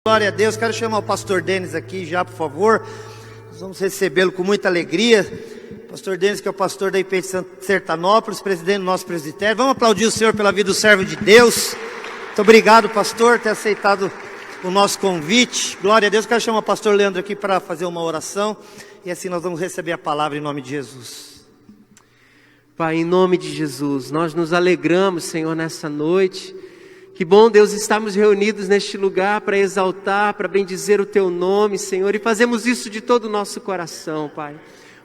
Glória a Deus, quero chamar o pastor Denis aqui já, por favor. Nós vamos recebê-lo com muita alegria. Pastor Denis, que é o pastor da IP de Sertanópolis, presidente do nosso presbitério. Vamos aplaudir o Senhor pela vida do servo de Deus. Muito obrigado, pastor, por ter aceitado o nosso convite. Glória a Deus, quero chamar o pastor Leandro aqui para fazer uma oração. E assim nós vamos receber a palavra em nome de Jesus. Pai, em nome de Jesus, nós nos alegramos, Senhor, nessa noite. Que bom, Deus, estarmos reunidos neste lugar para exaltar, para bendizer o Teu nome, Senhor. E fazemos isso de todo o nosso coração, Pai.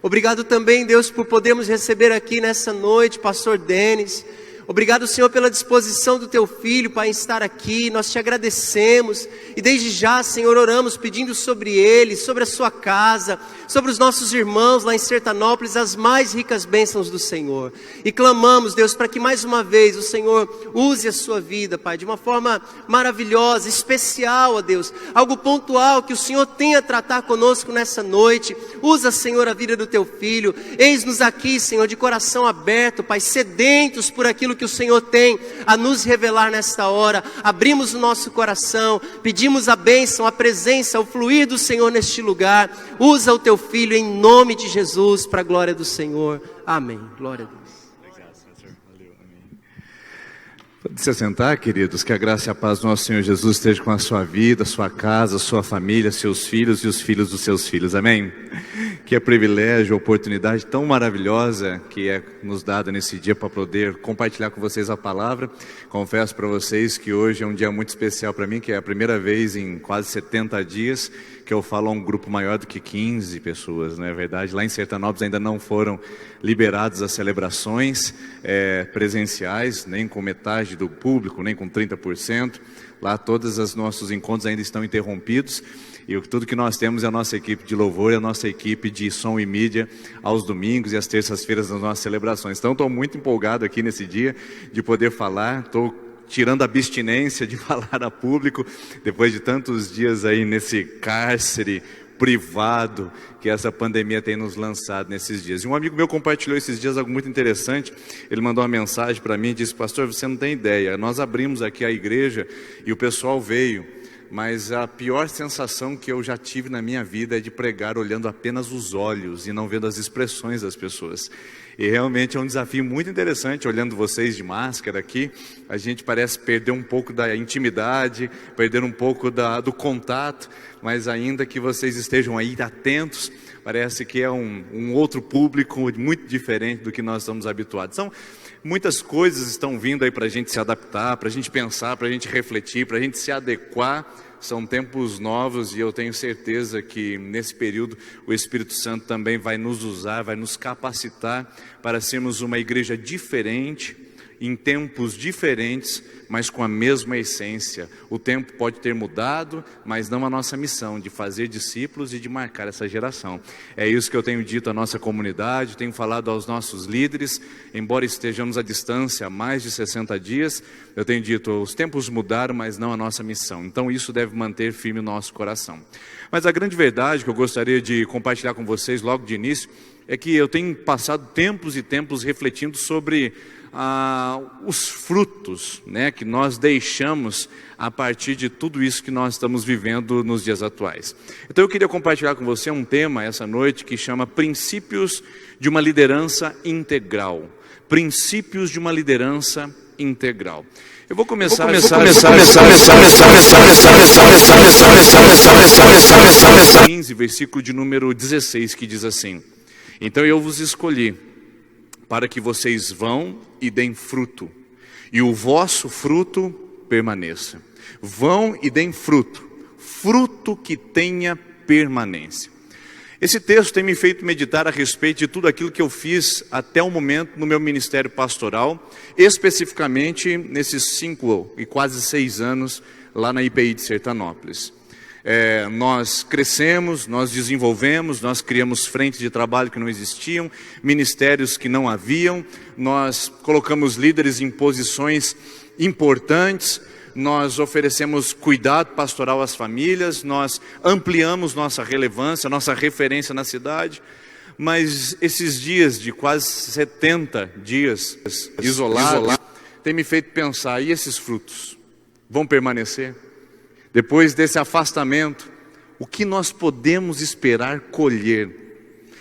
Obrigado também, Deus, por podermos receber aqui nessa noite, pastor Denis. Obrigado, Senhor, pela disposição do Teu Filho para estar aqui. Nós Te agradecemos. E desde já, Senhor, oramos pedindo sobre ele, sobre a sua casa, sobre os nossos irmãos lá em Sertanópolis, as mais ricas bênçãos do Senhor. E clamamos, Deus, para que mais uma vez o Senhor use a sua vida, Pai, de uma forma maravilhosa, especial, ó Deus. Algo pontual que o Senhor tenha a tratar conosco nessa noite. Usa, Senhor, a vida do Teu Filho. Eis-nos aqui, Senhor, de coração aberto, Pai, sedentos por aquilo que o Senhor tem a nos revelar nesta hora. Abrimos o nosso coração, pedimos a bênção, a presença, o fluir do Senhor neste lugar. Usa o Teu Filho em nome de Jesus, para a glória do Senhor. Amém. Glória a Deus. Obrigado, pastor. Valeu. Amém. Pode se sentar, queridos, que a graça e a paz do nosso Senhor Jesus esteja com a sua vida, sua casa, sua família, seus filhos e os filhos dos seus filhos. Amém? Que privilégio, oportunidade tão maravilhosa que é nos dada nesse dia para poder compartilhar com vocês a palavra. Confesso para vocês que hoje é um dia muito especial para mim, que é a primeira vez em quase 70 dias que eu falo a um grupo maior do que 15 pessoas, não é verdade? Lá em Sertanópolis ainda não foram liberadas as celebrações presenciais, nem com metade do público, nem com 30%. Lá todos os nossos encontros ainda estão interrompidos. E tudo que nós temos é a nossa equipe de louvor e a nossa equipe de som e mídia aos domingos e às terças-feiras nas nossas celebrações. Então estou muito empolgado aqui nesse dia de poder falar, estou tirando a abstinência de falar a público, depois de tantos dias aí nesse cárcere privado que essa pandemia tem nos lançado nesses dias. E um amigo meu compartilhou esses dias algo muito interessante. Ele mandou uma mensagem para mim e disse: pastor, você não tem ideia, nós abrimos aqui a igreja e o pessoal veio, mas a pior sensação que eu já tive na minha vida é de pregar olhando apenas os olhos e não vendo as expressões das pessoas. E realmente é um desafio muito interessante, olhando vocês de máscara aqui, a gente parece perder um pouco da intimidade, perder um pouco do contato, mas ainda que vocês estejam aí atentos, parece que é um outro público muito diferente do que nós estamos habituados. Então, muitas coisas estão vindo aí para a gente se adaptar, para a gente pensar, para a gente refletir, para a gente se adequar. São tempos novos e eu tenho certeza que nesse período o Espírito Santo também vai nos usar, vai nos capacitar para sermos uma igreja diferente, em tempos diferentes, mas com a mesma essência. O tempo pode ter mudado, mas não a nossa missão de fazer discípulos e de marcar essa geração. É isso que eu tenho dito à nossa comunidade, tenho falado aos nossos líderes, embora estejamos à distância há mais de 60 dias, eu tenho dito, os tempos mudaram, mas não a nossa missão. Então isso deve manter firme o nosso coração. Mas a grande verdade que eu gostaria de compartilhar com vocês logo de início, é que eu tenho passado tempos e tempos refletindo sobre os frutos, né, que nós deixamos a partir de tudo isso que nós estamos vivendo nos dias atuais. Então eu queria compartilhar com você um tema essa noite que chama Princípios de uma Liderança Integral. Princípios de uma Liderança Integral. Eu vou começar 15, versículo de número 16, que diz assim: então eu vos escolhi para que vocês vão e deem fruto, e o vosso fruto permaneça. Vão e deem fruto, fruto que tenha permanência. Esse texto tem me feito meditar a respeito de tudo aquilo que eu fiz até o momento no meu ministério pastoral, especificamente nesses 5 e quase 6 anos lá na IPI de Sertanópolis. Nós crescemos, nós desenvolvemos, nós criamos frentes de trabalho que não existiam, ministérios que não haviam, nós colocamos líderes em posições importantes, nós oferecemos cuidado pastoral às famílias, nós ampliamos nossa relevância, nossa referência na cidade. Mas esses dias de quase 70 dias isolados, tem me feito pensar, e esses frutos vão permanecer? depois desse afastamento, o que nós podemos esperar colher?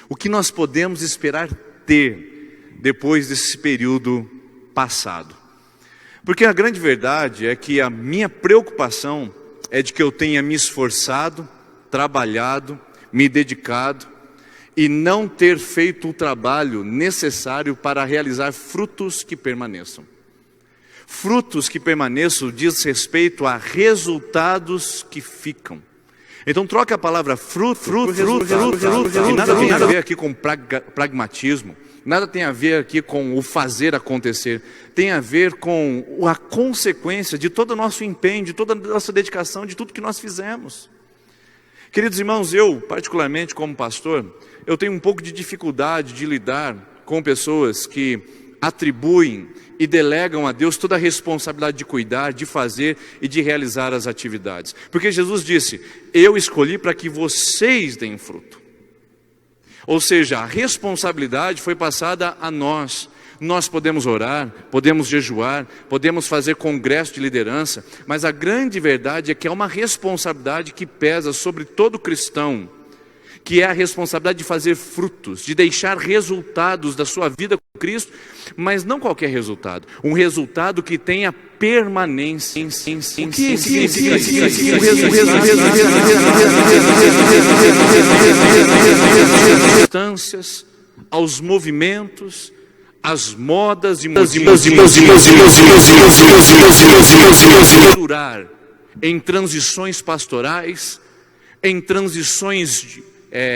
O que nós podemos esperar ter depois desse período passado? Porque a grande verdade é que a minha preocupação é de que eu tenha me esforçado, trabalhado, me dedicado e não ter feito o trabalho necessário para realizar frutos que permaneçam. Frutos que permaneçam diz respeito a resultados que ficam. Então troca a palavra fruto, e nada tem a ver aqui com pragmatismo, nada tem a ver aqui com o fazer acontecer, tem a ver com a consequência de todo o nosso empenho, de toda a nossa dedicação, de tudo que nós fizemos. Queridos irmãos, eu particularmente como pastor, eu tenho um pouco de dificuldade de lidar com pessoas que atribuem e delegam a Deus toda a responsabilidade de cuidar, de fazer e de realizar as atividades. Porque Jesus disse, eu escolhi para que vocês deem fruto. Ou seja, a responsabilidade foi passada a nós. Nós podemos orar, podemos jejuar, podemos fazer congresso de liderança, mas a grande verdade é que é uma responsabilidade que pesa sobre todo cristão, que é a responsabilidade de fazer frutos, de deixar resultados da sua vida com Cristo, mas não qualquer resultado, um resultado que tenha permanência. O que significa isso? Aos movimentos, às modas e durar em transições pastorais, em transições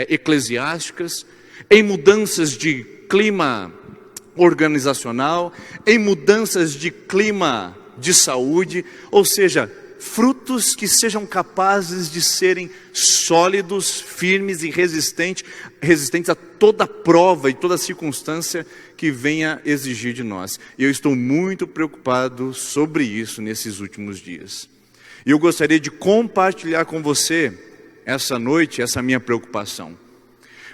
eclesiásticas, em mudanças de clima organizacional, em mudanças de clima de saúde, ou seja, frutos que sejam capazes de serem sólidos, firmes e resistentes a toda prova e toda circunstância que venha exigir de nós. E eu estou muito preocupado sobre isso nesses últimos dias. E eu gostaria de compartilhar com você essa noite, essa minha preocupação.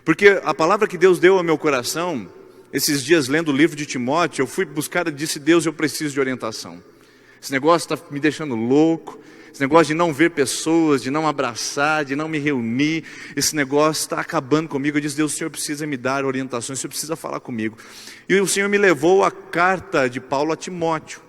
Porque a palavra que Deus deu ao meu coração, esses dias lendo o livro de Timóteo, eu fui buscar e disse, Deus, eu preciso de orientação. Esse negócio está me deixando louco, esse negócio de não ver pessoas, de não abraçar, de não me reunir, esse negócio está acabando comigo. Eu disse, Deus, o Senhor precisa me dar orientações, o Senhor precisa falar comigo. E o Senhor me levou à carta de Paulo a Timóteo.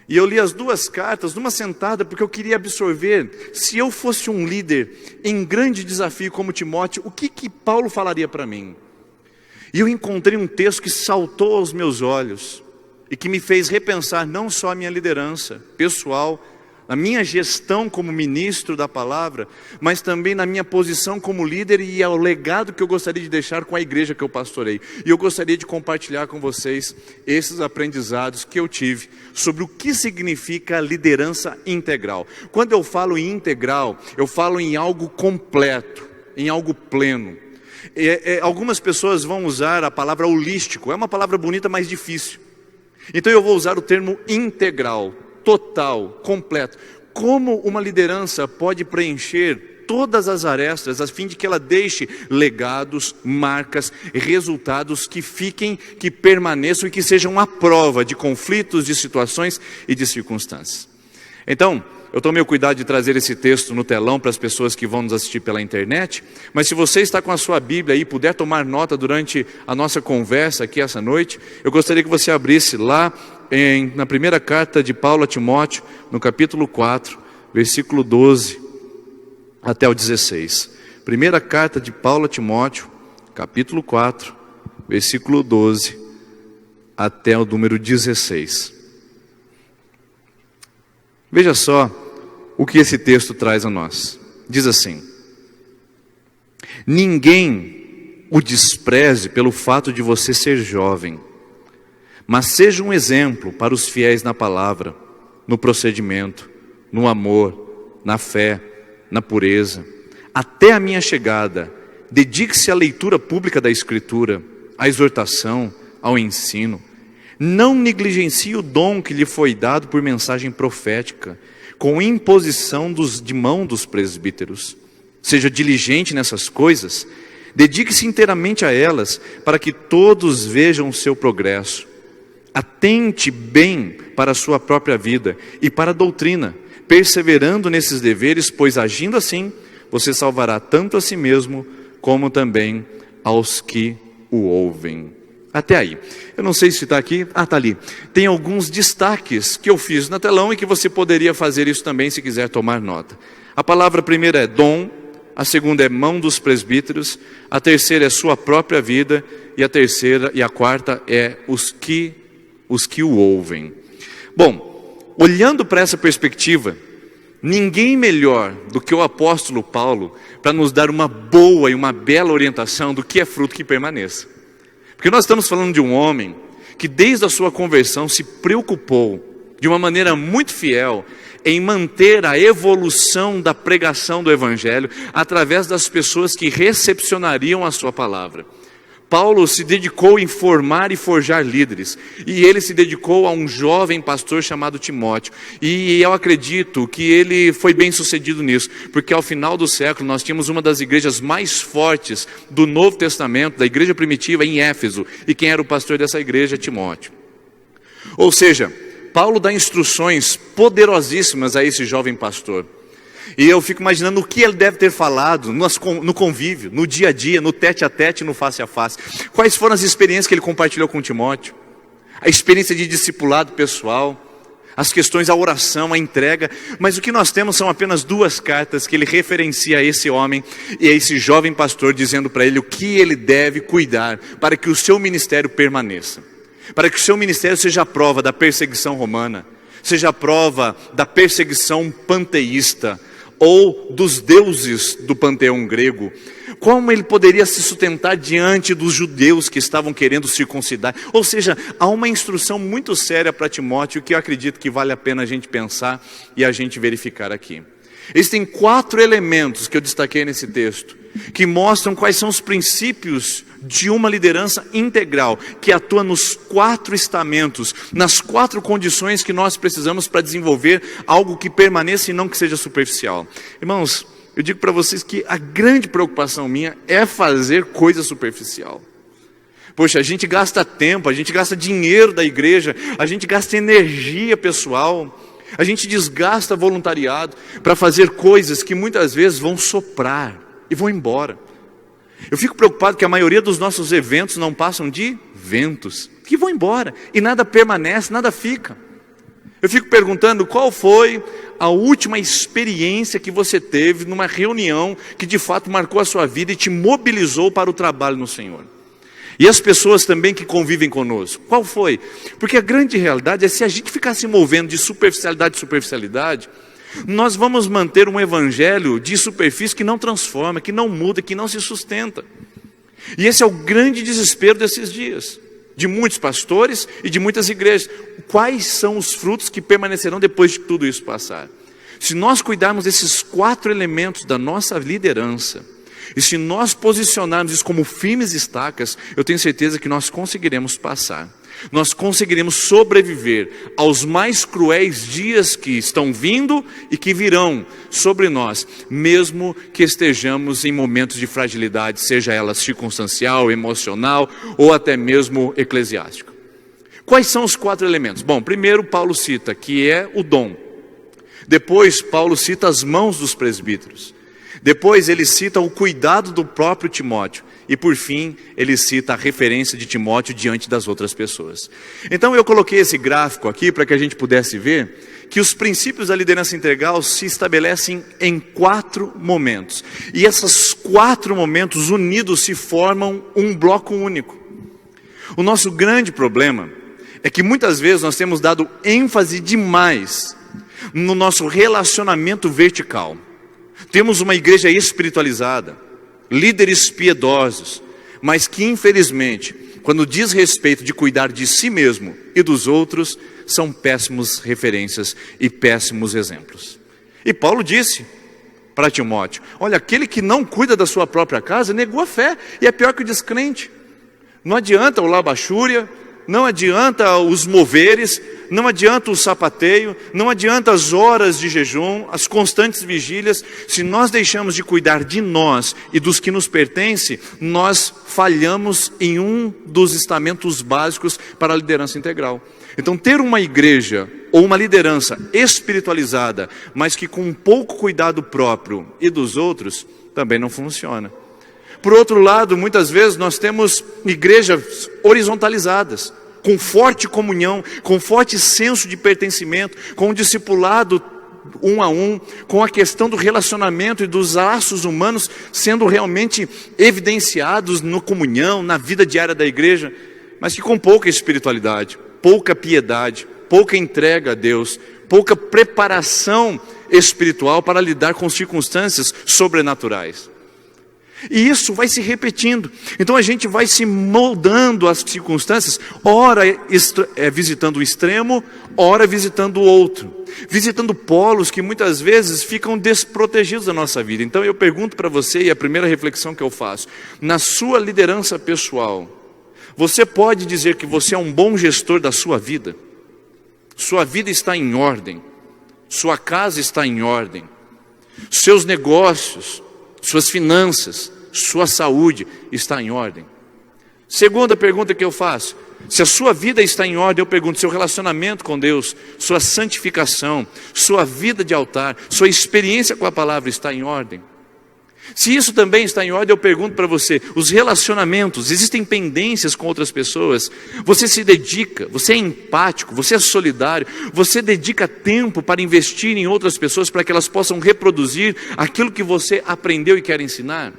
E eu li as duas cartas numa sentada, porque eu queria absorver, se eu fosse um líder em grande desafio como Timóteo, o que Paulo falaria para mim? E eu encontrei um texto que saltou aos meus olhos, e que me fez repensar não só a minha liderança pessoal, a minha gestão como ministro da palavra, mas também na minha posição como líder e ao legado que eu gostaria de deixar com a igreja que eu pastorei. E eu gostaria de compartilhar com vocês esses aprendizados que eu tive sobre o que significa liderança integral. Quando eu falo em integral, eu falo em algo completo, em algo pleno. Algumas pessoas vão usar a palavra holístico, é uma palavra bonita, mas difícil. Então eu vou usar o termo integral, total, completo. Como uma liderança pode preencher todas as arestas, a fim de que ela deixe legados, marcas, resultados que fiquem, que permaneçam e que sejam a prova de conflitos, de situações e de circunstâncias. Então, eu tomei o cuidado de trazer esse texto no telão para as pessoas que vão nos assistir pela internet, mas se você está com a sua Bíblia aí e puder tomar nota durante a nossa conversa aqui essa noite, eu gostaria que você abrisse lá na primeira carta de Paulo a Timóteo, no capítulo 4, versículo 12 até o 16. Primeira carta de Paulo a Timóteo, capítulo 4, versículo 12 até o número 16. Veja só o que esse texto traz a nós. Diz assim: ninguém o despreze pelo fato de você ser jovem, mas seja um exemplo para os fiéis na palavra, no procedimento, no amor, na fé, na pureza. Até a minha chegada, dedique-se à leitura pública da Escritura, à exortação, ao ensino. Não negligencie o dom que lhe foi dado por mensagem profética, com imposição de mão dos presbíteros. Seja diligente nessas coisas, dedique-se inteiramente a elas, para que todos vejam o seu progresso. Atente bem para a sua própria vida e para a doutrina. perseverando nesses deveres, pois agindo assim, você salvará tanto a si mesmo, como também aos que o ouvem. Até aí. Eu não sei se está aqui. Está ali. Tem alguns destaques que eu fiz na telão e que você poderia fazer isso também se quiser tomar nota. A palavra primeira é dom, a segunda é mão dos presbíteros, a terceira é sua própria vida e a quarta é os que o ouvem. Bom, olhando para essa perspectiva, ninguém melhor do que o apóstolo Paulo para nos dar uma boa e uma bela orientação do que é fruto que permaneça. Porque nós estamos falando de um homem que desde a sua conversão se preocupou de uma maneira muito fiel em manter a evolução da pregação do Evangelho através das pessoas que recepcionariam a sua palavra. Paulo se dedicou em formar e forjar líderes, e ele se dedicou a um jovem pastor chamado Timóteo, e eu acredito que ele foi bem sucedido nisso, porque ao final do século nós tínhamos uma das igrejas mais fortes do Novo Testamento, da igreja primitiva em Éfeso, e quem era o pastor dessa igreja? Timóteo. Ou seja, Paulo dá instruções poderosíssimas a esse jovem pastor. E eu fico imaginando o que ele deve ter falado no convívio, no dia a dia, no tete a tete, no face a face. Quais foram as experiências que ele compartilhou com Timóteo? A experiência de discipulado pessoal, as questões, a oração, a entrega. Mas o que nós temos são apenas 2 cartas que ele referencia a esse homem e a esse jovem pastor, dizendo para ele o que ele deve cuidar para que o seu ministério permaneça. Para que o seu ministério seja a prova da perseguição romana, seja a prova da perseguição panteísta, ou dos deuses do panteão grego. Como ele poderia se sustentar diante dos judeus que estavam querendo circuncidar? Ou seja, há uma instrução muito séria para Timóteo que eu acredito que vale a pena a gente pensar e a gente verificar aqui. Existem 4 elementos que eu destaquei nesse texto, que mostram quais são os princípios de uma liderança integral, que atua nos 4 estamentos, nas 4 condições que nós precisamos para desenvolver algo que permaneça e não que seja superficial. Irmãos, eu digo para vocês que a grande preocupação minha é fazer coisa superficial. Poxa, a gente gasta tempo, a gente gasta dinheiro da igreja, a gente gasta energia pessoal, a gente desgasta voluntariado para fazer coisas que muitas vezes vão soprar e vão embora. Eu fico preocupado que a maioria dos nossos eventos não passam de ventos, que vão embora, e nada permanece, nada fica. Eu fico perguntando qual foi a última experiência que você teve numa reunião que de fato marcou a sua vida e te mobilizou para o trabalho no Senhor. E as pessoas também que convivem conosco, qual foi? Porque a grande realidade é se a gente ficar se movendo de superficialidade em superficialidade, nós vamos manter um evangelho de superfície que não transforma, que não muda, que não se sustenta. E esse é o grande desespero desses dias, de muitos pastores e de muitas igrejas. Quais são os frutos que permanecerão depois de tudo isso passar? Se nós cuidarmos desses 4 elementos da nossa liderança, e se nós posicionarmos isso como firmes estacas, eu tenho certeza que nós conseguiremos passar. Nós conseguiremos sobreviver aos mais cruéis dias que estão vindo e que virão sobre nós, mesmo que estejamos em momentos de fragilidade, seja ela circunstancial, emocional ou até mesmo eclesiástico. Quais são os 4 elementos? Bom, primeiro Paulo cita que é o dom. Depois Paulo cita as mãos dos presbíteros. Depois ele cita o cuidado do próprio Timóteo. E por fim, ele cita a referência de Timóteo diante das outras pessoas. Então eu coloquei esse gráfico aqui para que a gente pudesse ver que os princípios da liderança integral se estabelecem em 4 momentos. E esses 4 momentos unidos se formam um bloco único. O nosso grande problema é que muitas vezes nós temos dado ênfase demais no nosso relacionamento vertical. Temos uma igreja espiritualizada, líderes piedosos, mas que infelizmente, quando diz respeito de cuidar de si mesmo e dos outros, são péssimos referências e péssimos exemplos. E Paulo disse para Timóteo, olha, aquele que não cuida da sua própria casa, negou a fé, e é pior que o descrente. Não adianta o labachúria, não adianta os moveres, não adianta o sapateio, não adianta as horas de jejum, as constantes vigílias. Se nós deixamos de cuidar de nós e dos que nos pertencem, nós falhamos em um dos estamentos básicos para a liderança integral. Então ter uma igreja ou uma liderança espiritualizada, mas que com pouco cuidado próprio e dos outros, também não funciona. Por outro lado, muitas vezes nós temos igrejas horizontalizadas, com forte comunhão, com forte senso de pertencimento, com um discipulado um a um, com a questão do relacionamento e dos laços humanos sendo realmente evidenciados na comunhão, na vida diária da igreja, mas que com pouca espiritualidade, pouca piedade, pouca entrega a Deus, pouca preparação espiritual para lidar com circunstâncias sobrenaturais. E isso vai se repetindo. Então a gente vai se moldando às circunstâncias, ora visitando o extremo, ora visitando o outro, visitando polos que muitas vezes ficam desprotegidos da nossa vida. Então eu pergunto para você, e a primeira reflexão que eu faço: na sua liderança pessoal, você pode dizer que você é um bom gestor da sua vida? Sua vida está em ordem, sua casa está em ordem, seus negócios, suas finanças, sua saúde está em ordem? Segunda pergunta que eu faço: se a sua vida está em ordem, eu pergunto, seu relacionamento com Deus, sua santificação, sua vida de altar, sua experiência com a palavra está em ordem? Se isso também está em ordem, eu pergunto para você, os relacionamentos, existem pendências com outras pessoas? Você se dedica, você é empático, você é solidário, você dedica tempo para investir em outras pessoas para que elas possam reproduzir aquilo que você aprendeu e quer ensinar?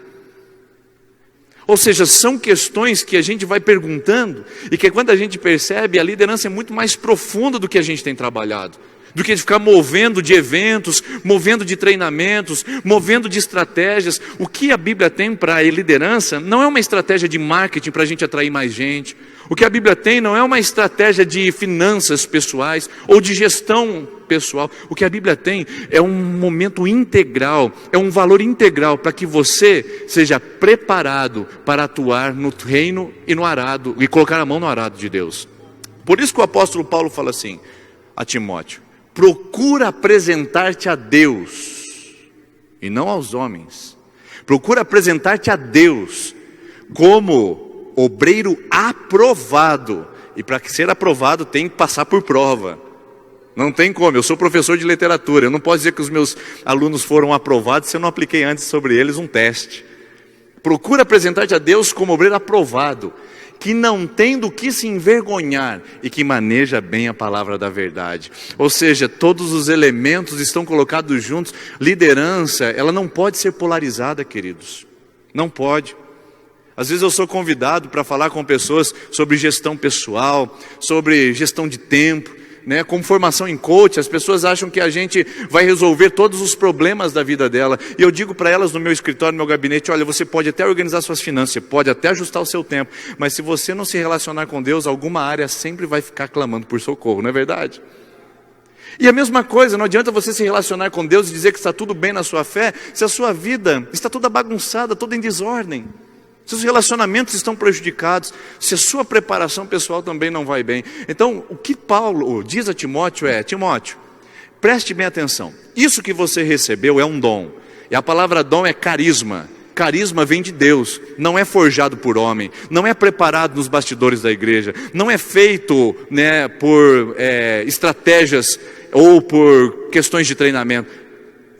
Ou seja, são questões que a gente vai perguntando e que quando a gente percebe, a liderança é muito mais profunda do que a gente tem trabalhado, do que ficar movendo de eventos, movendo de treinamentos, movendo de estratégias. O que a Bíblia tem para a liderança não é uma estratégia de marketing para a gente atrair mais gente. O que a Bíblia tem não é uma estratégia de finanças pessoais ou de gestão pessoal. O que a Bíblia tem é um momento integral, é um valor integral para que você seja preparado para atuar no reino e no arado, e colocar a mão no arado de Deus. Por isso que o apóstolo Paulo fala assim a Timóteo: procura apresentar-te a Deus e não aos homens. Procura apresentar-te a Deus como obreiro aprovado. E para ser aprovado tem que passar por prova. Não tem como, eu sou professor de literatura, eu não posso dizer que os meus alunos foram aprovados se eu não apliquei antes sobre eles um teste. Procura apresentar-te a Deus como obreiro aprovado, que não tem do que se envergonhar e que maneja bem a palavra da verdade. Ou seja, todos os elementos estão colocados juntos. Liderança, ela não pode ser polarizada, queridos. Não pode. Às vezes eu sou convidado para falar com pessoas sobre gestão pessoal, sobre gestão de tempo, né? Como formação em coach, as pessoas acham que a gente vai resolver todos os problemas da vida dela. E eu digo para elas no meu escritório, no meu gabinete: olha, você pode até organizar suas finanças, você pode até ajustar o seu tempo, mas se você não se relacionar com Deus, alguma área sempre vai ficar clamando por socorro, não é verdade? E a mesma coisa, não adianta você se relacionar com Deus e dizer que está tudo bem na sua fé, se a sua vida está toda bagunçada, toda em desordem. Se os relacionamentos estão prejudicados, se a sua preparação pessoal também não vai bem. Então, o que Paulo diz a Timóteo é: Timóteo, preste bem atenção. Isso que você recebeu é um dom. E a palavra dom é carisma. Carisma vem de Deus, não é forjado por homem, não é preparado nos bastidores da igreja, não é feito, né, por estratégias ou por questões de treinamento.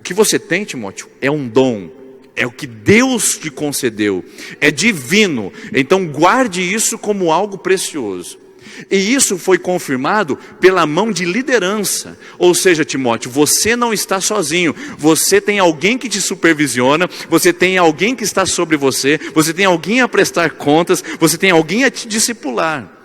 O que você tem, Timóteo, é um dom. É o que Deus te concedeu, é divino. Então guarde isso como algo precioso. E isso foi confirmado pela mão de liderança. Ou seja, Timóteo, você não está sozinho. Você tem alguém que te supervisiona, você tem alguém que está sobre você, você tem alguém a prestar contas, você tem alguém a te discipular.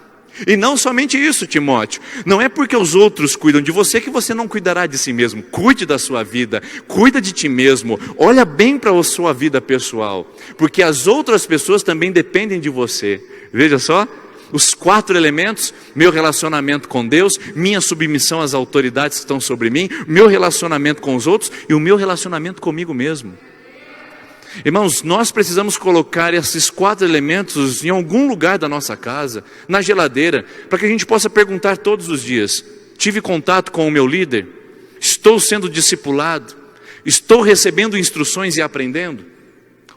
E não somente isso, Timóteo, não é porque os outros cuidam de você que você não cuidará de si mesmo. Cuide da sua vida, cuida de ti mesmo, olha bem para a sua vida pessoal, porque as outras pessoas também dependem de você. Veja só, os 4 elementos: meu relacionamento com Deus, minha submissão às autoridades que estão sobre mim, meu relacionamento com os outros e o meu relacionamento comigo mesmo. Irmãos, nós precisamos colocar esses 4 elementos em algum lugar da nossa casa, na geladeira, para que a gente possa perguntar todos os dias: tive contato com o meu líder? Estou sendo discipulado? Estou recebendo instruções e aprendendo?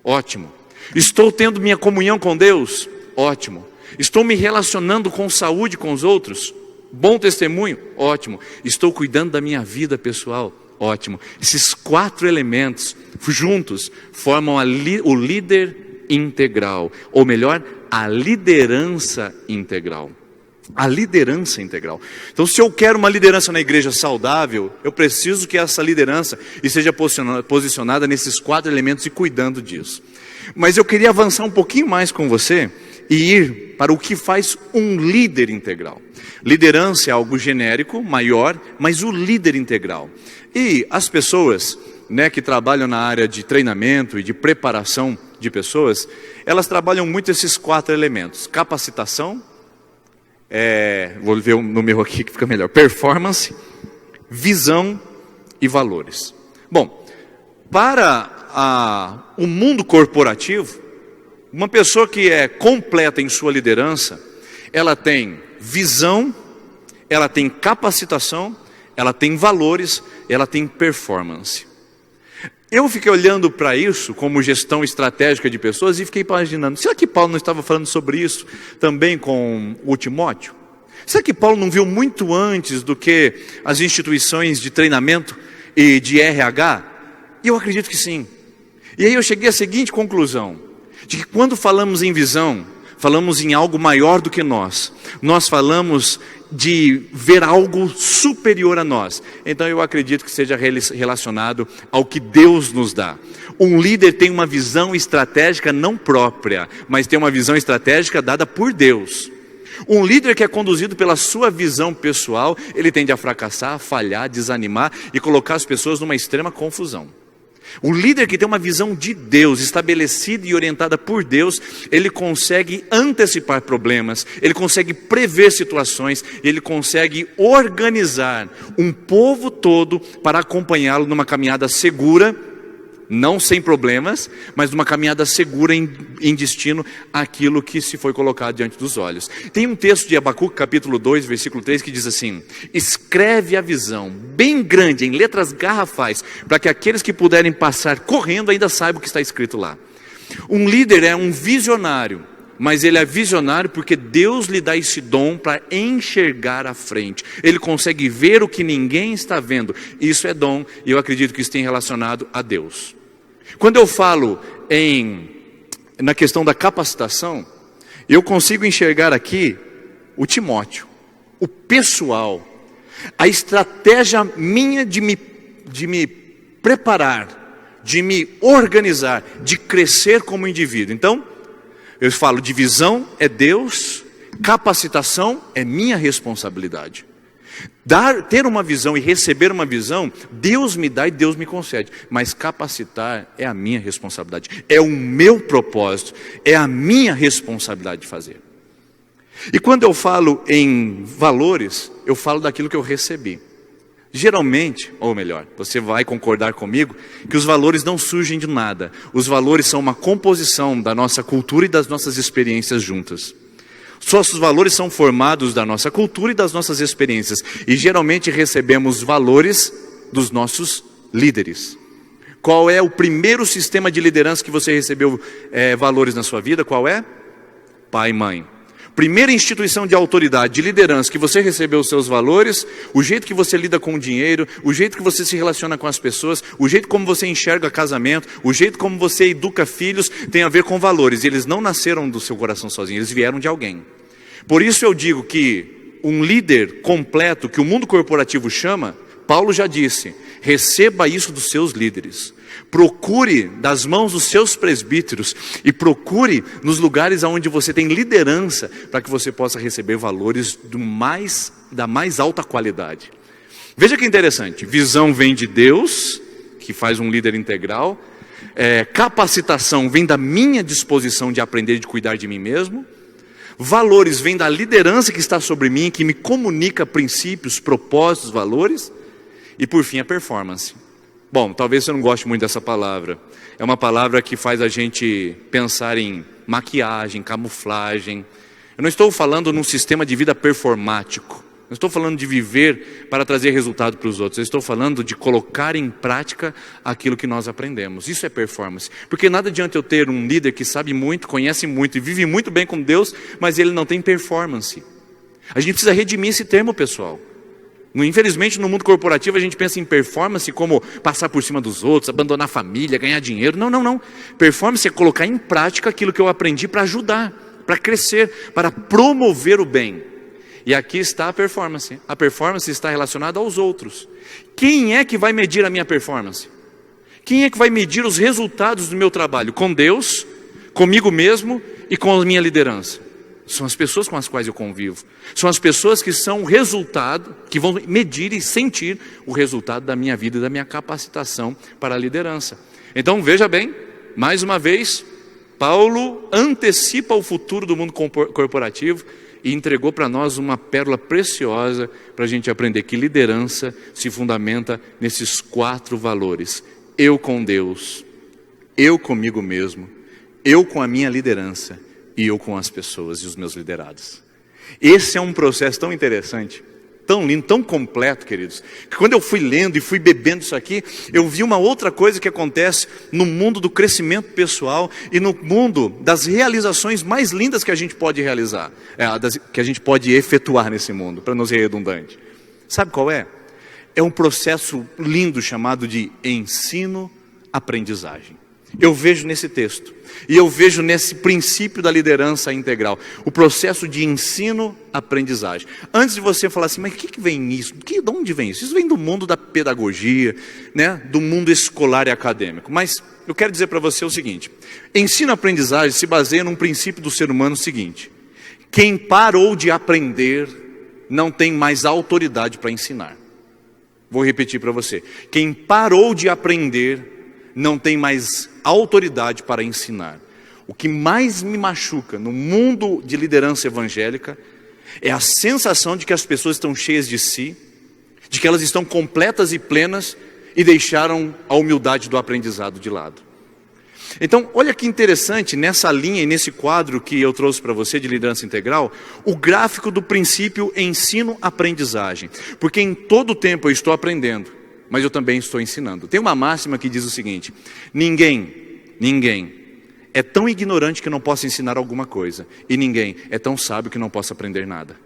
Ótimo. Estou tendo minha comunhão com Deus? Ótimo. Estou me relacionando com saúde com os outros? Bom testemunho? Ótimo. Estou cuidando da minha vida pessoal? Ótimo. Esses 4 elementos juntos formam o líder integral, ou melhor, a liderança integral. A liderança integral. Então, se eu quero uma liderança na igreja saudável, eu preciso que essa liderança esteja posicionada nesses 4 elementos e cuidando disso. Mas eu queria avançar um pouquinho mais com você e ir para o que faz um líder integral. Liderança é algo genérico, maior, mas o líder integral. E as pessoas, que trabalham na área de treinamento e de preparação de pessoas, elas trabalham muito esses 4 elementos: capacitação, vou ver no meu aqui que fica melhor, performance, visão e valores. Bom, para o mundo corporativo, uma pessoa que é completa em sua liderança, ela tem visão, ela tem capacitação, ela tem valores, ela tem performance. Eu fiquei olhando para isso como gestão estratégica de pessoas e fiquei imaginando, será que Paulo não estava falando sobre isso também com o Timóteo? Será que Paulo não viu muito antes do que as instituições de treinamento e de RH? E eu acredito que sim. E aí eu cheguei à seguinte conclusão, de que quando falamos em visão, falamos em algo maior do que nós. Nós falamos de ver algo superior a nós. Então eu acredito que seja relacionado ao que Deus nos dá. Um líder tem uma visão estratégica não própria, mas tem uma visão estratégica dada por Deus. Um líder que é conduzido pela sua visão pessoal, ele tende a fracassar, falhar, desanimar e colocar as pessoas numa extrema confusão. O líder que tem uma visão de Deus, estabelecida e orientada por Deus, ele consegue antecipar problemas, ele consegue prever situações, ele consegue organizar um povo todo para acompanhá-lo numa caminhada segura, não sem problemas, mas numa caminhada segura em destino àquilo que se foi colocado diante dos olhos. Tem um texto de Abacuque, capítulo 2, versículo 3, que diz assim: escreve a visão bem grande, em letras garrafais, para que aqueles que puderem passar correndo ainda saibam o que está escrito lá. Um líder é um visionário, mas ele é visionário porque Deus lhe dá esse dom para enxergar à frente. Ele consegue ver o que ninguém está vendo. Isso é dom, e eu acredito que isso tem relacionado a Deus. Quando eu falo na questão da capacitação, eu consigo enxergar aqui o Timóteo, o pessoal, a estratégia minha de me preparar, de me organizar, de crescer como indivíduo. Então, eu falo de visão é Deus, capacitação é minha responsabilidade. Ter uma visão e receber uma visão, Deus me dá e Deus me concede. Mas capacitar é a minha responsabilidade, é o meu propósito, é a minha responsabilidade de fazer. E quando eu falo em valores, eu falo daquilo que eu recebi. Geralmente, ou melhor, você vai concordar comigo, que os valores não surgem de nada. Os valores são uma composição da nossa cultura e das nossas experiências juntas. Nossos valores são formados da nossa cultura e das nossas experiências. E geralmente recebemos valores dos nossos líderes. Qual é o primeiro sistema de liderança que você recebeu valores na sua vida? Qual é? Pai e mãe. Primeira instituição de autoridade, de liderança, que você recebeu os seus valores, o jeito que você lida com o dinheiro, o jeito que você se relaciona com as pessoas, o jeito como você enxerga casamento, o jeito como você educa filhos, tem a ver com valores. Eles não nasceram do seu coração sozinhos, eles vieram de alguém. Por isso eu digo que um líder completo, que o mundo corporativo chama, Paulo já disse, receba isso dos seus líderes. Procure das mãos dos seus presbíteros e procure nos lugares onde você tem liderança para que você possa receber valores da mais alta qualidade. Veja que interessante, visão vem de Deus, que faz um líder integral, capacitação vem da minha disposição de aprender e de cuidar de mim mesmo, valores vem da liderança que está sobre mim, que me comunica princípios, propósitos, valores, e por fim a performance. Bom, talvez você não goste muito dessa palavra. É uma palavra que faz a gente pensar em maquiagem, camuflagem. Eu não estou falando num sistema de vida performático. Não estou falando de viver para trazer resultado para os outros. Eu estou falando de colocar em prática aquilo que nós aprendemos. Isso é performance. Porque nada adianta eu ter um líder que sabe muito, conhece muito e vive muito bem com Deus, mas ele não tem performance. A gente precisa redimir esse termo, pessoal. Infelizmente, no mundo corporativo, a gente pensa em performance como passar por cima dos outros, abandonar a família, ganhar dinheiro. Não. Performance é colocar em prática aquilo que eu aprendi para ajudar, para crescer, para promover o bem. E aqui está a performance. A performance está relacionada aos outros. Quem é que vai medir a minha performance? Quem é que vai medir os resultados do meu trabalho? Com Deus, comigo mesmo e com a minha liderança. São as pessoas com as quais eu convivo. São as pessoas que são o resultado, que vão medir e sentir o resultado da minha vida e da minha capacitação para a liderança. Então veja bem, mais uma vez, Paulo antecipa o futuro do mundo corporativo e entregou para nós uma pérola preciosa para a gente aprender que liderança se fundamenta nesses 4 valores. Eu com Deus, eu comigo mesmo, eu com a minha liderança e eu com as pessoas e os meus liderados. Esse é um processo tão interessante, tão lindo, tão completo, queridos, que quando eu fui lendo e fui bebendo isso aqui, eu vi uma outra coisa que acontece no mundo do crescimento pessoal e no mundo das realizações mais lindas que a gente pode realizar, que a gente pode efetuar nesse mundo, para não ser redundante. Sabe qual é? É um processo lindo chamado de ensino-aprendizagem. Eu vejo nesse texto, e eu vejo nesse princípio da liderança integral, o processo de ensino-aprendizagem. Antes de você falar assim, mas o que vem isso? De onde vem isso? Isso vem do mundo da pedagogia, né? Do mundo escolar e acadêmico. Mas eu quero dizer para você o seguinte, ensino-aprendizagem se baseia num princípio do ser humano seguinte: quem parou de aprender não tem mais autoridade para ensinar. Vou repetir para você, quem parou de aprender não tem mais autoridade para ensinar. O que mais me machuca no mundo de liderança evangélica é a sensação de que as pessoas estão cheias de si, de que elas estão completas e plenas e deixaram a humildade do aprendizado de lado. Então, olha que interessante, nessa linha e nesse quadro que eu trouxe para você de liderança integral, o gráfico do princípio ensino-aprendizagem. Porque em todo tempo eu estou aprendendo, mas eu também estou ensinando. Tem uma máxima que diz o seguinte: ninguém é tão ignorante que não possa ensinar alguma coisa, e ninguém é tão sábio que não possa aprender nada.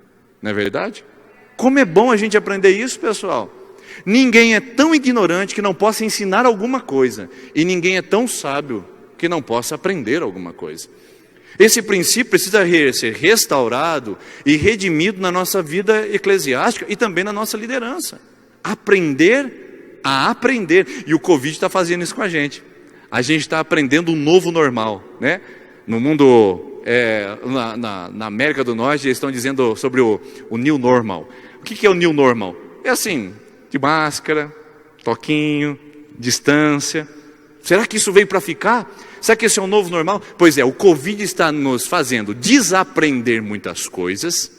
Não é verdade? Como é bom a gente aprender isso, pessoal. Ninguém é tão ignorante que não possa ensinar alguma coisa, e ninguém é tão sábio que não possa aprender alguma coisa. Esse princípio precisa ser restaurado e redimido na nossa vida eclesiástica e também na nossa liderança. Aprender a aprender, e o Covid está fazendo isso com a gente. A gente está aprendendo um novo normal, né? No mundo, na América do Norte, eles estão dizendo sobre o new normal. O que é o new normal? É assim, de máscara, toquinho, distância. Será que isso veio para ficar? Será que esse é o novo normal? Pois é, o Covid está nos fazendo desaprender muitas coisas,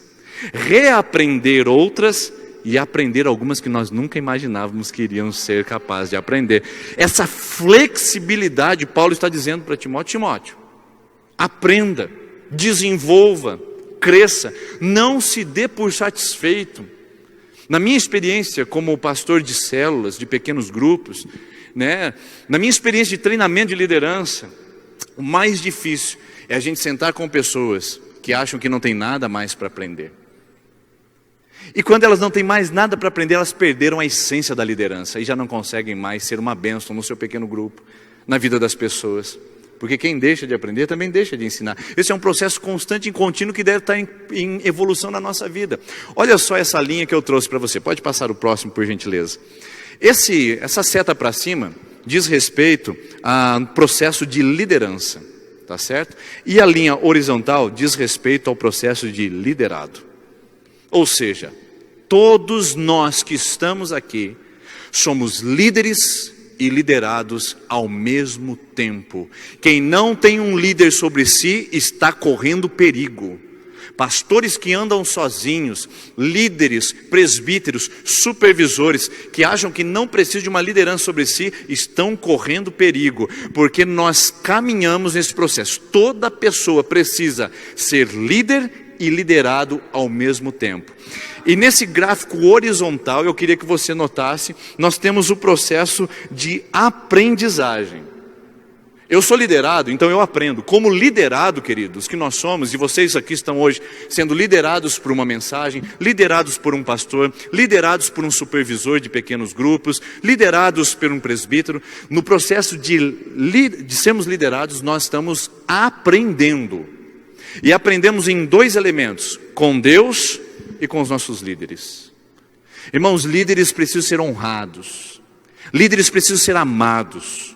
reaprender outras e aprender algumas que nós nunca imaginávamos que iríamos ser capazes de aprender. Essa flexibilidade, Paulo está dizendo para Timóteo, aprenda, desenvolva, cresça, não se dê por satisfeito. Na minha experiência como pastor de células, de pequenos grupos, né, na minha experiência de treinamento de liderança, o mais difícil é a gente sentar com pessoas que acham que não tem nada mais para aprender. E quando elas não têm mais nada para aprender, elas perderam a essência da liderança e já não conseguem mais ser uma bênção no seu pequeno grupo, na vida das pessoas. Porque quem deixa de aprender também deixa de ensinar. Esse é um processo constante e contínuo que deve estar em evolução na nossa vida. Olha só essa linha que eu trouxe para você. Pode passar o próximo, por gentileza. Essa seta para cima diz respeito ao processo de liderança, tá certo? E a linha horizontal diz respeito ao processo de liderado. Ou seja, todos nós que estamos aqui somos líderes e liderados ao mesmo tempo. Quem não tem um líder sobre si está correndo perigo. Pastores que andam sozinhos, líderes, presbíteros, supervisores, que acham que não precisam de uma liderança sobre si, estão correndo perigo, porque nós caminhamos nesse processo. Toda pessoa precisa ser líder e liderado ao mesmo tempo. E nesse gráfico horizontal, eu queria que você notasse, nós temos o processo de aprendizagem. Eu sou liderado, então eu aprendo. Como liderado, queridos, que nós somos, e vocês aqui estão hoje sendo liderados por uma mensagem, liderados por um pastor, liderados por um supervisor de pequenos grupos, liderados por um presbítero. No processo de sermos liderados, nós estamos aprendendo. E aprendemos em 2 elementos, com Deus e com os nossos líderes. Irmãos, líderes precisam ser honrados. Líderes precisam ser amados.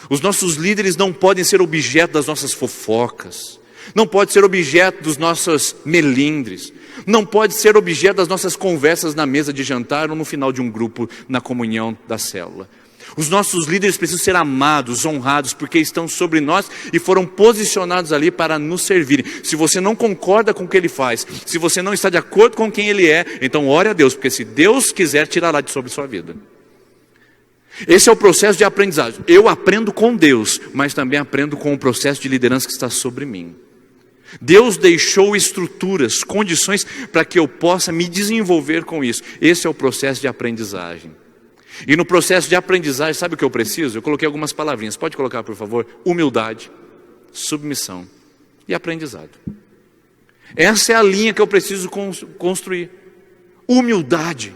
Os nossos líderes não podem ser objeto das nossas fofocas, não pode ser objeto dos nossos melindres, não pode ser objeto das nossas conversas na mesa de jantar ou no final de um grupo na comunhão da célula. Os nossos líderes precisam ser amados, honrados, porque estão sobre nós e foram posicionados ali para nos servirem. Se você não concorda com o que ele faz, se você não está de acordo com quem ele é, então ore a Deus, porque se Deus quiser, tirará de sobre sua vida. Esse é o processo de aprendizagem. Eu aprendo com Deus, mas também aprendo com o processo de liderança que está sobre mim. Deus deixou estruturas, condições para que eu possa me desenvolver com isso. Esse é o processo de aprendizagem. E no processo de aprendizagem, sabe o que eu preciso? Eu coloquei algumas palavrinhas. Pode colocar, por favor? Humildade, submissão e aprendizado. Essa é a linha que eu preciso construir. Humildade.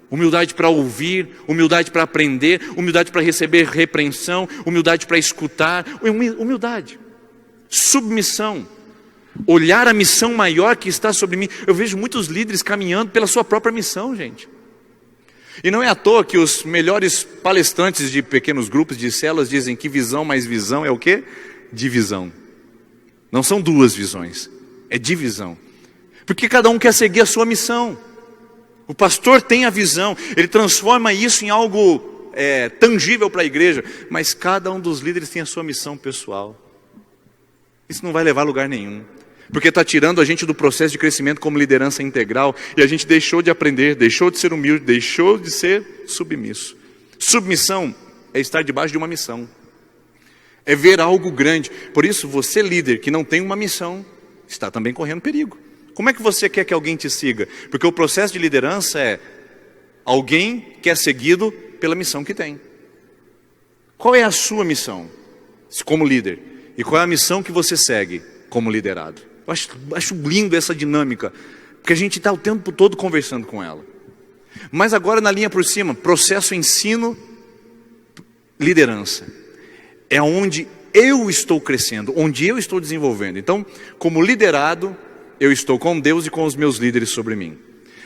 Humildade para ouvir, humildade para aprender, humildade para receber repreensão, humildade para escutar, humildade, submissão, olhar a missão maior que está sobre mim. Eu vejo muitos líderes caminhando pela sua própria missão, gente. E não é à toa que os melhores palestrantes de pequenos grupos, de células, dizem que visão mais visão é o quê? Divisão. Não são 2 visões, é divisão. Porque cada um quer seguir a sua missão. O pastor tem a visão, ele transforma isso em algo tangível para a igreja, mas cada um dos líderes tem a sua missão pessoal. Isso não vai levar a lugar nenhum, porque está tirando a gente do processo de crescimento como liderança integral, e a gente deixou de aprender, deixou de ser humilde, deixou de ser submisso. Submissão é estar debaixo de uma missão, é ver algo grande. Por isso, você líder que não tem uma missão, está também correndo perigo. Como é que você quer que alguém te siga? Porque o processo de liderança é alguém que é seguido pela missão que tem. Qual é a sua missão como líder? E qual é a missão que você segue como liderado? Eu acho lindo essa dinâmica, porque a gente está o tempo todo conversando com ela. Mas agora na linha por cima, processo ensino, liderança. É onde eu estou crescendo, onde eu estou desenvolvendo. Então, como liderado, eu estou com Deus e com os meus líderes sobre mim.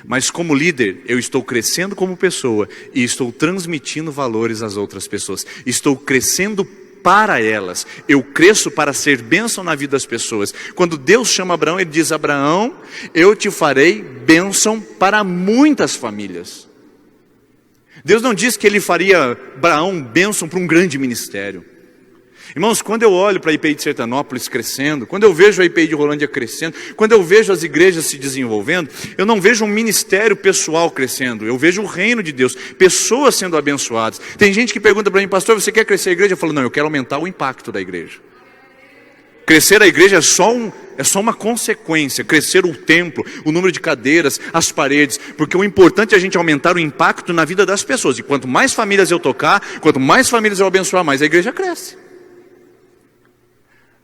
Mas como líder, eu estou crescendo como pessoa e estou transmitindo valores às outras pessoas. Estou crescendo para elas. Eu cresço para ser bênção na vida das pessoas. Quando Deus chama Abraão, ele diz: Abraão, eu te farei bênção para muitas famílias. Deus não diz que ele faria Abraão bênção para um grande ministério. Irmãos, quando eu olho para a IPI de Sertanópolis crescendo, quando eu vejo a IPI de Rolândia crescendo, quando eu vejo as igrejas se desenvolvendo, eu não vejo um ministério pessoal crescendo, eu vejo o reino de Deus, pessoas sendo abençoadas. Tem gente que pergunta para mim: pastor, você quer crescer a igreja? Eu falo: não, eu quero aumentar o impacto da igreja. Crescer a igreja é só uma consequência, crescer o templo, o número de cadeiras, as paredes, porque o importante é a gente aumentar o impacto na vida das pessoas. E quanto mais famílias eu tocar, quanto mais famílias eu abençoar, mais a igreja cresce.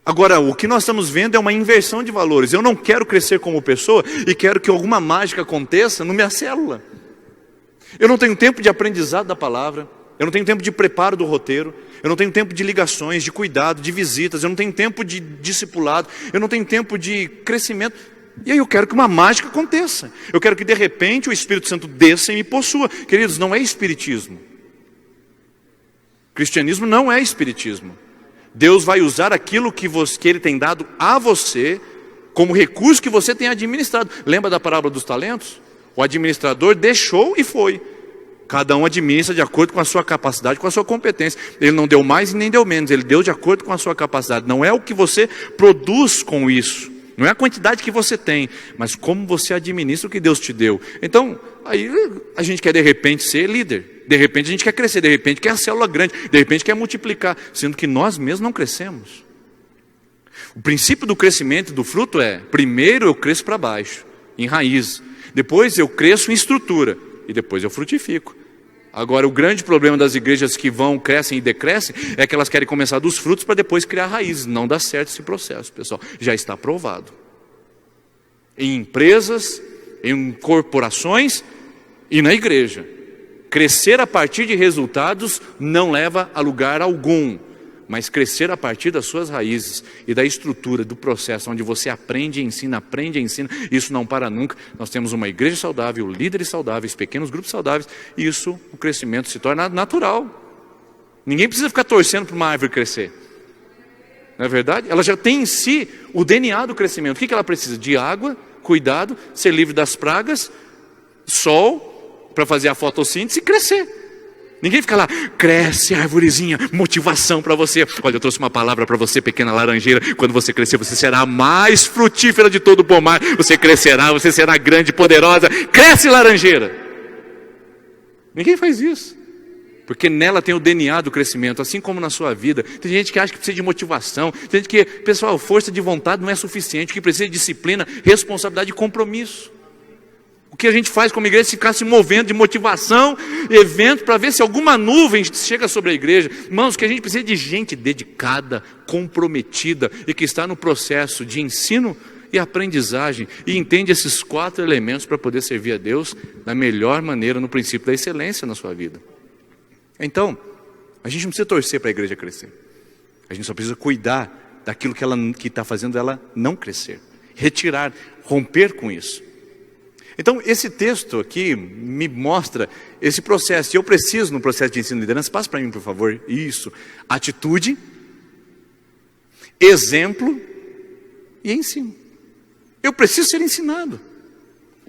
Agora, o que nós estamos vendo é uma inversão de valores. Eu não quero crescer como pessoa e quero que alguma mágica aconteça na minha célula. Eu não tenho tempo de aprendizado da palavra, eu não tenho tempo de preparo do roteiro, eu não tenho tempo de ligações, de cuidado, de visitas, eu não tenho tempo de discipulado, eu não tenho tempo de crescimento. E aí eu quero que uma mágica aconteça. Eu quero que de repente o Espírito Santo desça e me possua. Queridos, não é espiritismo. Cristianismo não é espiritismo. Deus vai usar aquilo que Ele tem dado a você como recurso que você tem administrado. Lembra da parábola dos talentos? O administrador deixou e foi. Cada um administra de acordo com a sua capacidade, com a sua competência. Ele não deu mais e nem deu menos, ele deu de acordo com a sua capacidade. Não é o que você produz com isso, não é a quantidade que você tem, mas como você administra o que Deus te deu. Então, aí a gente quer de repente ser líder, de repente a gente quer crescer, de repente quer a célula grande, de repente quer multiplicar, sendo que nós mesmos não crescemos. O princípio do crescimento e do fruto é: primeiro eu cresço para baixo, em raiz, depois eu cresço em estrutura, e depois eu frutifico. Agora, o grande problema das igrejas que crescem e decrescem, é que elas querem começar dos frutos para depois criar raízes. Não dá certo esse processo, pessoal. Já está provado. Em empresas, em corporações e na igreja. Crescer a partir de resultados não leva a lugar algum. Mas crescer a partir das suas raízes e da estrutura, do processo, onde você aprende e ensina, isso não para nunca. Nós temos uma igreja saudável, líderes saudáveis, pequenos grupos saudáveis, e isso, o crescimento se torna natural. Ninguém precisa ficar torcendo para uma árvore crescer. Não é verdade? Ela já tem em si o DNA do crescimento. O que ela precisa? De água, cuidado, ser livre das pragas, sol, para fazer a fotossíntese e crescer. Ninguém fica lá, cresce árvorezinha, motivação para você. Olha, eu trouxe uma palavra para você, pequena laranjeira. Quando você crescer, você será a mais frutífera de todo o pomar. Você crescerá, você será grande, poderosa. Cresce, laranjeira. Ninguém faz isso. Porque nela tem o DNA do crescimento, assim como na sua vida. Tem gente que acha que precisa de motivação. Tem gente que, pessoal, força de vontade não é suficiente. O que precisa de disciplina, responsabilidade e compromisso. O que a gente faz como igreja é ficar se movendo de motivação, evento, para ver se alguma nuvem chega sobre a igreja. Irmãos, que a gente precisa de gente dedicada, comprometida e que está no processo de ensino e aprendizagem e entende esses 4 elementos para poder servir a Deus da melhor maneira, no princípio da excelência na sua vida. Então, a gente não precisa torcer para a igreja crescer. A gente só precisa cuidar daquilo que está fazendo ela não crescer. Retirar, romper com isso. Então, esse texto aqui me mostra esse processo. E eu preciso, no processo de ensino e liderança, passa para mim, por favor, isso. Atitude, exemplo e ensino. Eu preciso ser ensinado.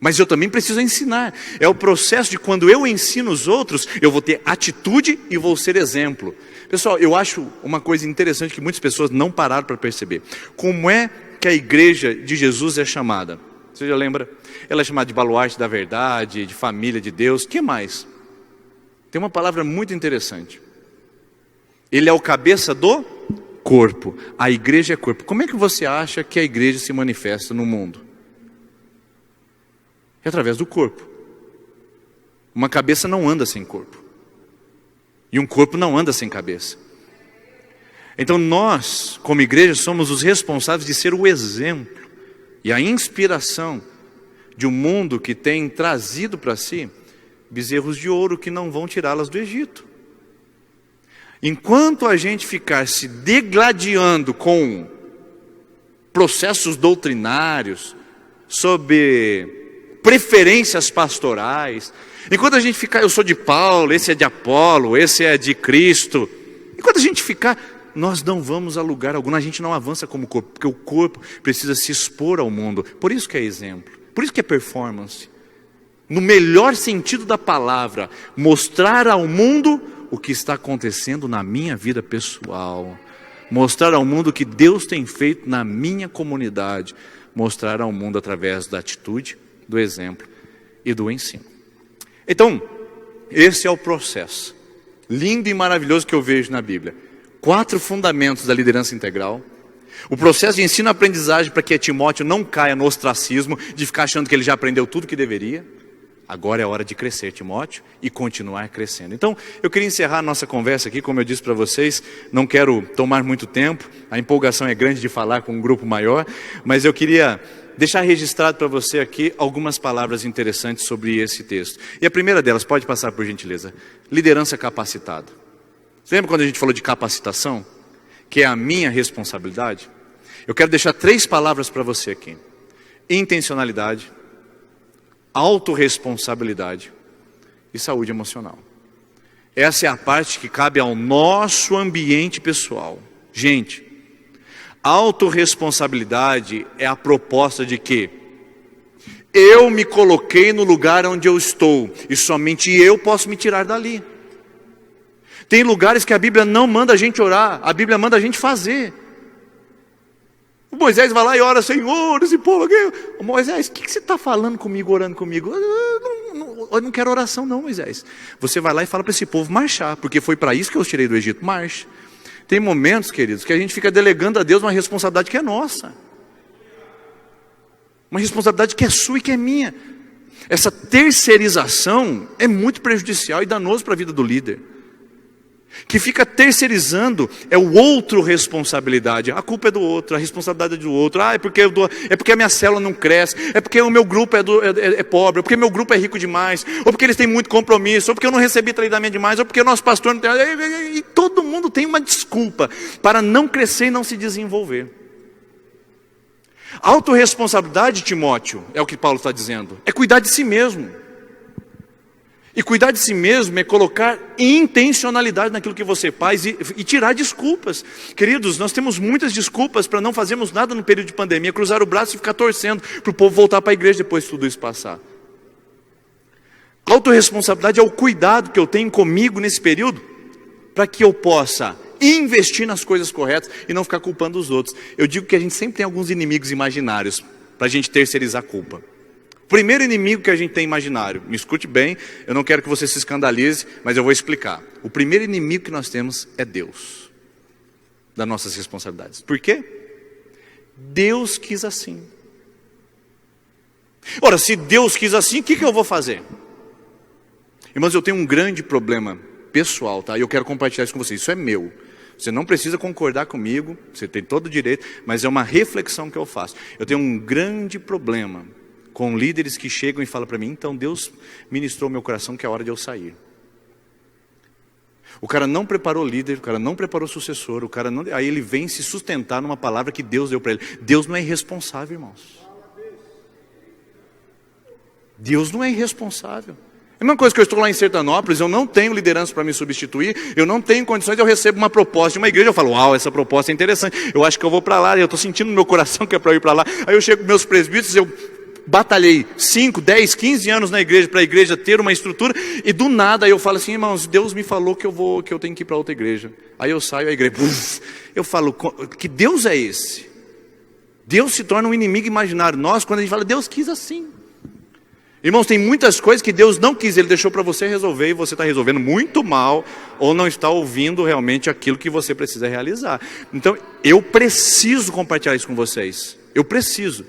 Mas eu também preciso ensinar. É o processo de quando eu ensino os outros, eu vou ter atitude e vou ser exemplo. Pessoal, eu acho uma coisa interessante que muitas pessoas não pararam para perceber. Como é que a igreja de Jesus é chamada? Você já lembra? Ela é chamada de baluarte da verdade, de família de Deus. O que mais? Tem uma palavra muito interessante. Ele é o cabeça do corpo. A igreja é corpo. Como é que você acha que a igreja se manifesta no mundo? É através do corpo. Uma cabeça não anda sem corpo. E um corpo não anda sem cabeça. Então nós, como igreja, somos os responsáveis de ser o exemplo e a inspiração de um mundo que tem trazido para si bezerros de ouro que não vão tirá-las do Egito. Enquanto a gente ficar se degladiando com processos doutrinários, sob preferências pastorais, enquanto a gente ficar, eu sou de Paulo, esse é de Apolo, esse é de Cristo, enquanto a gente ficar, nós não vamos a lugar algum, a gente não avança como corpo, porque o corpo precisa se expor ao mundo. Por isso que é exemplo, por isso que é performance. No melhor sentido da palavra, mostrar ao mundo o que está acontecendo na minha vida pessoal. Mostrar ao mundo o que Deus tem feito na minha comunidade. Mostrar ao mundo através da atitude, do exemplo e do ensino. Então, esse é o processo lindo e maravilhoso que eu vejo na Bíblia. 4 fundamentos da liderança integral. O processo de ensino e aprendizagem para que Timóteo não caia no ostracismo de ficar achando que ele já aprendeu tudo que deveria. Agora é hora de crescer, Timóteo, e continuar crescendo. Então, eu queria encerrar a nossa conversa aqui, como eu disse para vocês, não quero tomar muito tempo, a empolgação é grande de falar com um grupo maior, mas eu queria deixar registrado para você aqui algumas palavras interessantes sobre esse texto. E a primeira delas, pode passar por gentileza, liderança capacitada. Você lembra quando a gente falou de capacitação? Que é a minha responsabilidade? Eu quero deixar 3 palavras para você aqui. Intencionalidade, autorresponsabilidade e saúde emocional. Essa é a parte que cabe ao nosso ambiente pessoal. Gente, autorresponsabilidade é a proposta de que eu me coloquei no lugar onde eu estou e somente eu posso me tirar dali. Tem lugares que a Bíblia não manda a gente orar, a Bíblia manda a gente fazer. O Moisés vai lá e ora, Senhor, esse povo aqui. Moisés, o que você está falando comigo, orando comigo? Eu não quero oração não, Moisés. Você vai lá e fala para esse povo marchar, porque foi para isso que eu os tirei do Egito, marche. Tem momentos, queridos, que a gente fica delegando a Deus uma responsabilidade que é nossa. Uma responsabilidade que é sua e que é minha. Essa terceirização é muito prejudicial e danoso para a vida do líder. Que fica terceirizando, é o outro responsabilidade. A culpa é do outro, a responsabilidade é do outro. É porque a minha célula não cresce, é porque o meu grupo é pobre, ou porque meu grupo é rico demais, ou porque eles têm muito compromisso, ou porque eu não recebi treinamento demais, ou porque o nosso pastor não tem... E todo mundo tem uma desculpa para não crescer e não se desenvolver. Autorresponsabilidade, Timóteo, é o que Paulo está dizendo, é cuidar de si mesmo. E cuidar de si mesmo é colocar intencionalidade naquilo que você faz e tirar desculpas. Queridos, nós temos muitas desculpas para não fazermos nada no período de pandemia, cruzar o braço e ficar torcendo para o povo voltar para a igreja depois de tudo isso passar. Autorresponsabilidade é o cuidado que eu tenho comigo nesse período, para que eu possa investir nas coisas corretas e não ficar culpando os outros. Eu digo que a gente sempre tem alguns inimigos imaginários para a gente terceirizar a culpa. O primeiro inimigo que a gente tem imaginário, me escute bem, eu não quero que você se escandalize, mas eu vou explicar. O primeiro inimigo que nós temos é Deus, das nossas responsabilidades. Por quê? Deus quis assim. Ora, se Deus quis assim, o que eu vou fazer? Irmãos, eu tenho um grande problema pessoal, tá? E eu quero compartilhar isso com vocês, isso é meu. Você não precisa concordar comigo, você tem todo o direito, mas é uma reflexão que eu faço. Eu tenho um grande problema com líderes que chegam e falam para mim, então Deus ministrou meu coração que é hora de eu sair. O cara não preparou líder, o cara não preparou sucessor, aí ele vem se sustentar numa palavra que Deus deu para ele. Deus não é irresponsável, irmãos. Deus não é irresponsável. É a mesma coisa que eu estou lá em Sertanópolis, eu não tenho liderança para me substituir, eu não tenho condições, eu recebo uma proposta de uma igreja, eu falo, uau, essa proposta é interessante, eu acho que eu vou para lá, eu estou sentindo no meu coração que é para eu ir para lá. Aí eu chego com meus presbíteros, eu batalhei 5, 10, 15 anos na igreja, para a igreja ter uma estrutura, e do nada eu falo assim, irmãos, Deus me falou que eu tenho que ir para outra igreja. Aí eu saio, a igreja, eu falo, que Deus é esse? Deus se torna um inimigo imaginário. Nós, quando a gente fala, Deus quis assim. Irmãos, tem muitas coisas que Deus não quis, Ele deixou para você resolver, e você está resolvendo muito mal, ou não está ouvindo realmente aquilo que você precisa realizar. Então, eu preciso compartilhar isso com vocês, eu preciso.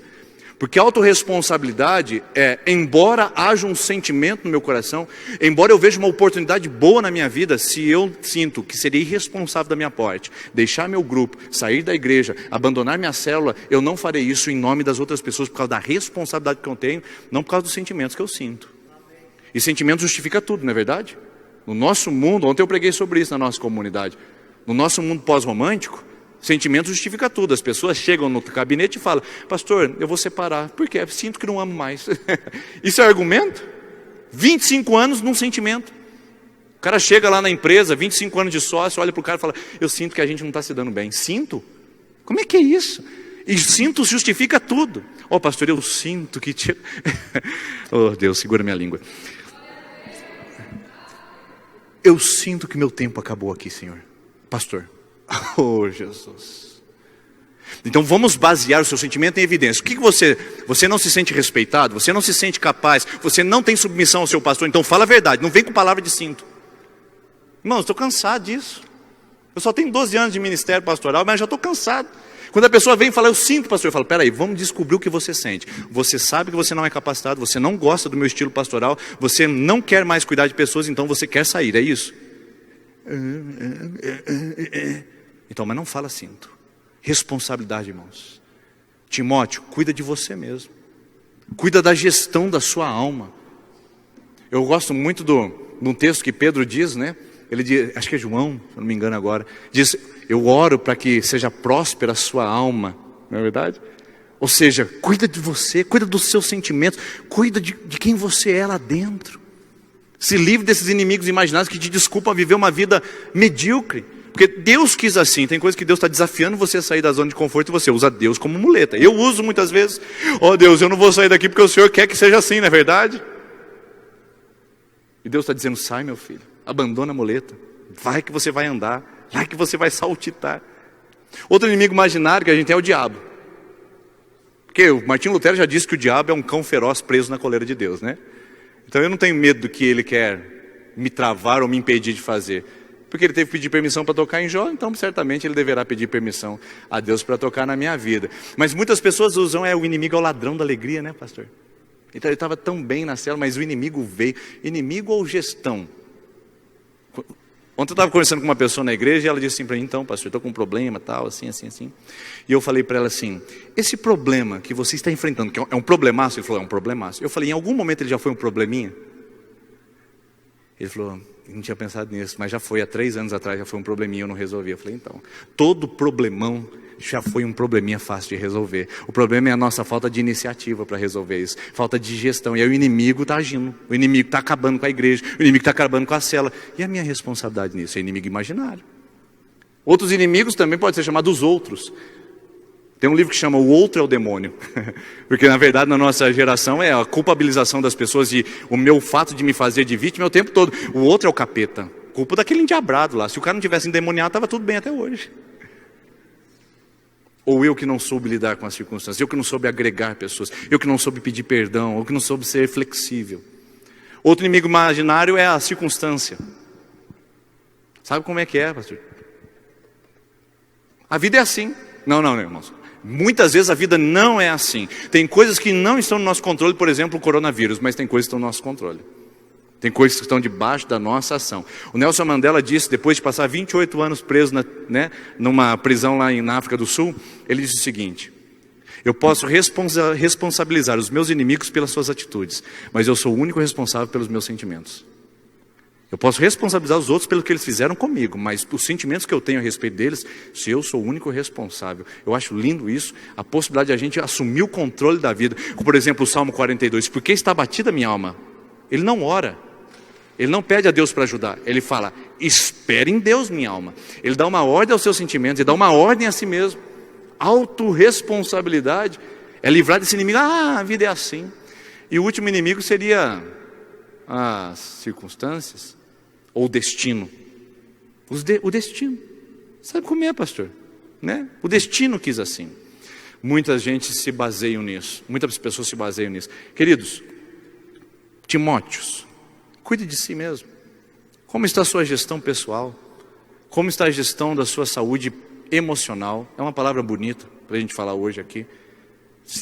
Porque a autorresponsabilidade é, embora haja um sentimento no meu coração, embora eu veja uma oportunidade boa na minha vida, se eu sinto que seria irresponsável da minha parte, deixar meu grupo, sair da igreja, abandonar minha célula, eu não farei isso em nome das outras pessoas por causa da responsabilidade que eu tenho, não por causa dos sentimentos que eu sinto. E sentimento justifica tudo, não é verdade? No nosso mundo, ontem eu preguei sobre isso na nossa comunidade, no nosso mundo pós-romântico, sentimento justifica tudo. As pessoas chegam no gabinete e falam, pastor, eu vou separar. Por quê? Sinto que não amo mais. Isso é argumento? 25 anos num sentimento. O cara chega lá na empresa, 25 anos de sócio, olha para o cara e fala, eu sinto que a gente não está se dando bem. Sinto? Como é que é isso? E sinto justifica tudo. Pastor, eu sinto que... Oh Deus, segura minha língua. Eu sinto que meu tempo acabou aqui, Senhor. Pastor. Oh, Jesus. Então vamos basear o seu sentimento em evidência. O que você não se sente respeitado? Você não se sente capaz? Você não tem submissão ao seu pastor? Então fala a verdade, não vem com palavra de cinto. Irmãos, estou cansado disso. Eu só tenho 12 anos de ministério pastoral, mas já estou cansado. Quando a pessoa vem e fala, eu sinto, pastor, eu falo, peraí, vamos descobrir o que você sente. Você sabe que você não é capacitado, você não gosta do meu estilo pastoral, você não quer mais cuidar de pessoas, então você quer sair, é isso? Então, mas não fala cinto. Responsabilidade, irmãos. Timóteo, cuida de você mesmo. Cuida da gestão da sua alma. Eu gosto muito de um texto que Pedro diz, né? Ele diz, acho que é João, se não me engano agora. Diz, eu oro para que seja próspera a sua alma. Não é verdade? Ou seja, cuida de você, cuida dos seus sentimentos, cuida de quem você é lá dentro. Se livre desses inimigos imaginários que te desculpam a viver uma vida medíocre. Porque Deus quis assim, tem coisa que Deus está desafiando você a sair da zona de conforto e você usa Deus como muleta. Eu uso muitas vezes, Deus, eu não vou sair daqui porque o Senhor quer que seja assim, não é verdade? E Deus está dizendo, sai meu filho, abandona a muleta, vai que você vai andar, vai que você vai saltitar. Outro inimigo imaginário que a gente tem é o diabo. Porque o Martinho Lutero já disse que o diabo é um cão feroz preso na coleira de Deus, né? Então eu não tenho medo do que ele quer me travar ou me impedir de fazer. Porque ele teve que pedir permissão para tocar em Jó, então certamente ele deverá pedir permissão a Deus para tocar na minha vida. Mas muitas pessoas usam, o inimigo é o ladrão da alegria, né, pastor? Então ele estava tão bem na célula, mas o inimigo veio. Inimigo ou gestão? Ontem eu estava conversando com uma pessoa na igreja e ela disse assim para mim: então, pastor, estou com um problema, tal, assim. E eu falei para ela assim: esse problema que você está enfrentando, que é um problemaço, ele falou: é um problemaço. Eu falei: em algum momento ele já foi um probleminha? Ele falou: não tinha pensado nisso, mas já foi, há 3 anos atrás já foi um probleminha, eu não resolvi. Eu falei: então, todo problemão já foi um probleminha fácil de resolver. O problema é a nossa falta de iniciativa para resolver isso, falta de gestão. E aí o inimigo está agindo, o inimigo está acabando com a igreja, o inimigo está acabando com a célula. E a minha responsabilidade nisso? É inimigo imaginário. Outros inimigos também podem ser chamados outros. Tem um livro que chama O Outro é o Demônio. Porque na verdade na nossa geração é a culpabilização das pessoas e o meu fato de me fazer de vítima é o tempo todo. O outro é o capeta. Culpa daquele endiabrado lá. Se o cara não tivesse endemoniado, estava tudo bem até hoje. Ou eu que não soube lidar com as circunstâncias, eu que não soube agregar pessoas, eu que não soube pedir perdão, eu que não soube ser flexível. Outro inimigo imaginário é a circunstância. Sabe como é que é, pastor? A vida é assim. Não, irmãos. Muitas vezes a vida não é assim. Tem coisas que não estão no nosso controle, por exemplo, o coronavírus, mas tem coisas que estão no nosso controle. Tem coisas que estão debaixo da nossa ação. O Nelson Mandela disse, depois de passar 28 anos preso numa prisão lá na África do Sul, ele disse o seguinte: eu posso responsabilizar os meus inimigos pelas suas atitudes, mas eu sou o único responsável pelos meus sentimentos. Eu posso responsabilizar os outros pelo que eles fizeram comigo, mas os sentimentos que eu tenho a respeito deles, se eu sou o único responsável. Eu acho lindo isso, a possibilidade de a gente assumir o controle da vida. Como, por exemplo, o Salmo 42, por que está abatida a minha alma? Ele não ora. Ele não pede a Deus para ajudar, ele fala: espere em Deus, minha alma. Ele dá uma ordem aos seus sentimentos, ele dá uma ordem a si mesmo. Autorresponsabilidade é livrar desse inimigo. A vida é assim. E o último inimigo seria as circunstâncias ou o destino. O destino. Sabe como é, pastor? Né? O destino quis assim. Muita gente se baseia nisso, muitas pessoas se baseiam nisso. Queridos, Timóteos, cuide de si mesmo. Como está a sua gestão pessoal? Como está a gestão da sua saúde emocional? É uma palavra bonita para a gente falar hoje aqui.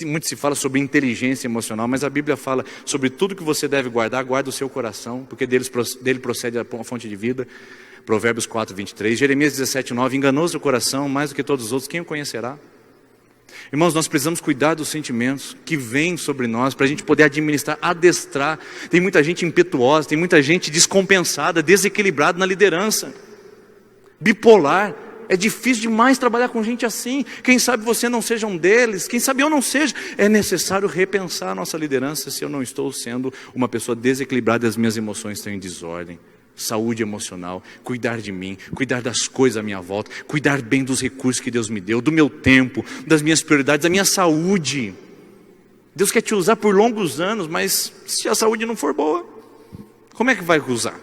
Muito se fala sobre inteligência emocional, mas a Bíblia fala sobre tudo que você deve guardar. Guarda o seu coração, porque dele procede a fonte de vida. Provérbios 4, 23. Jeremias 17, 9. Enganoso o coração, mais do que todos os outros, quem o conhecerá? Irmãos, nós precisamos cuidar dos sentimentos que vêm sobre nós, para a gente poder administrar, adestrar. Tem muita gente impetuosa, tem muita gente descompensada, desequilibrada na liderança, bipolar. É difícil demais trabalhar com gente assim. Quem sabe você não seja um deles, quem sabe eu não seja. É necessário repensar a nossa liderança se eu não estou sendo uma pessoa desequilibrada e as minhas emoções estão em desordem. Saúde emocional, cuidar de mim, cuidar das coisas à minha volta, cuidar bem dos recursos que Deus me deu, do meu tempo, das minhas prioridades, da minha saúde. Deus quer te usar por longos anos, mas se a saúde não for boa, como é que vai usar?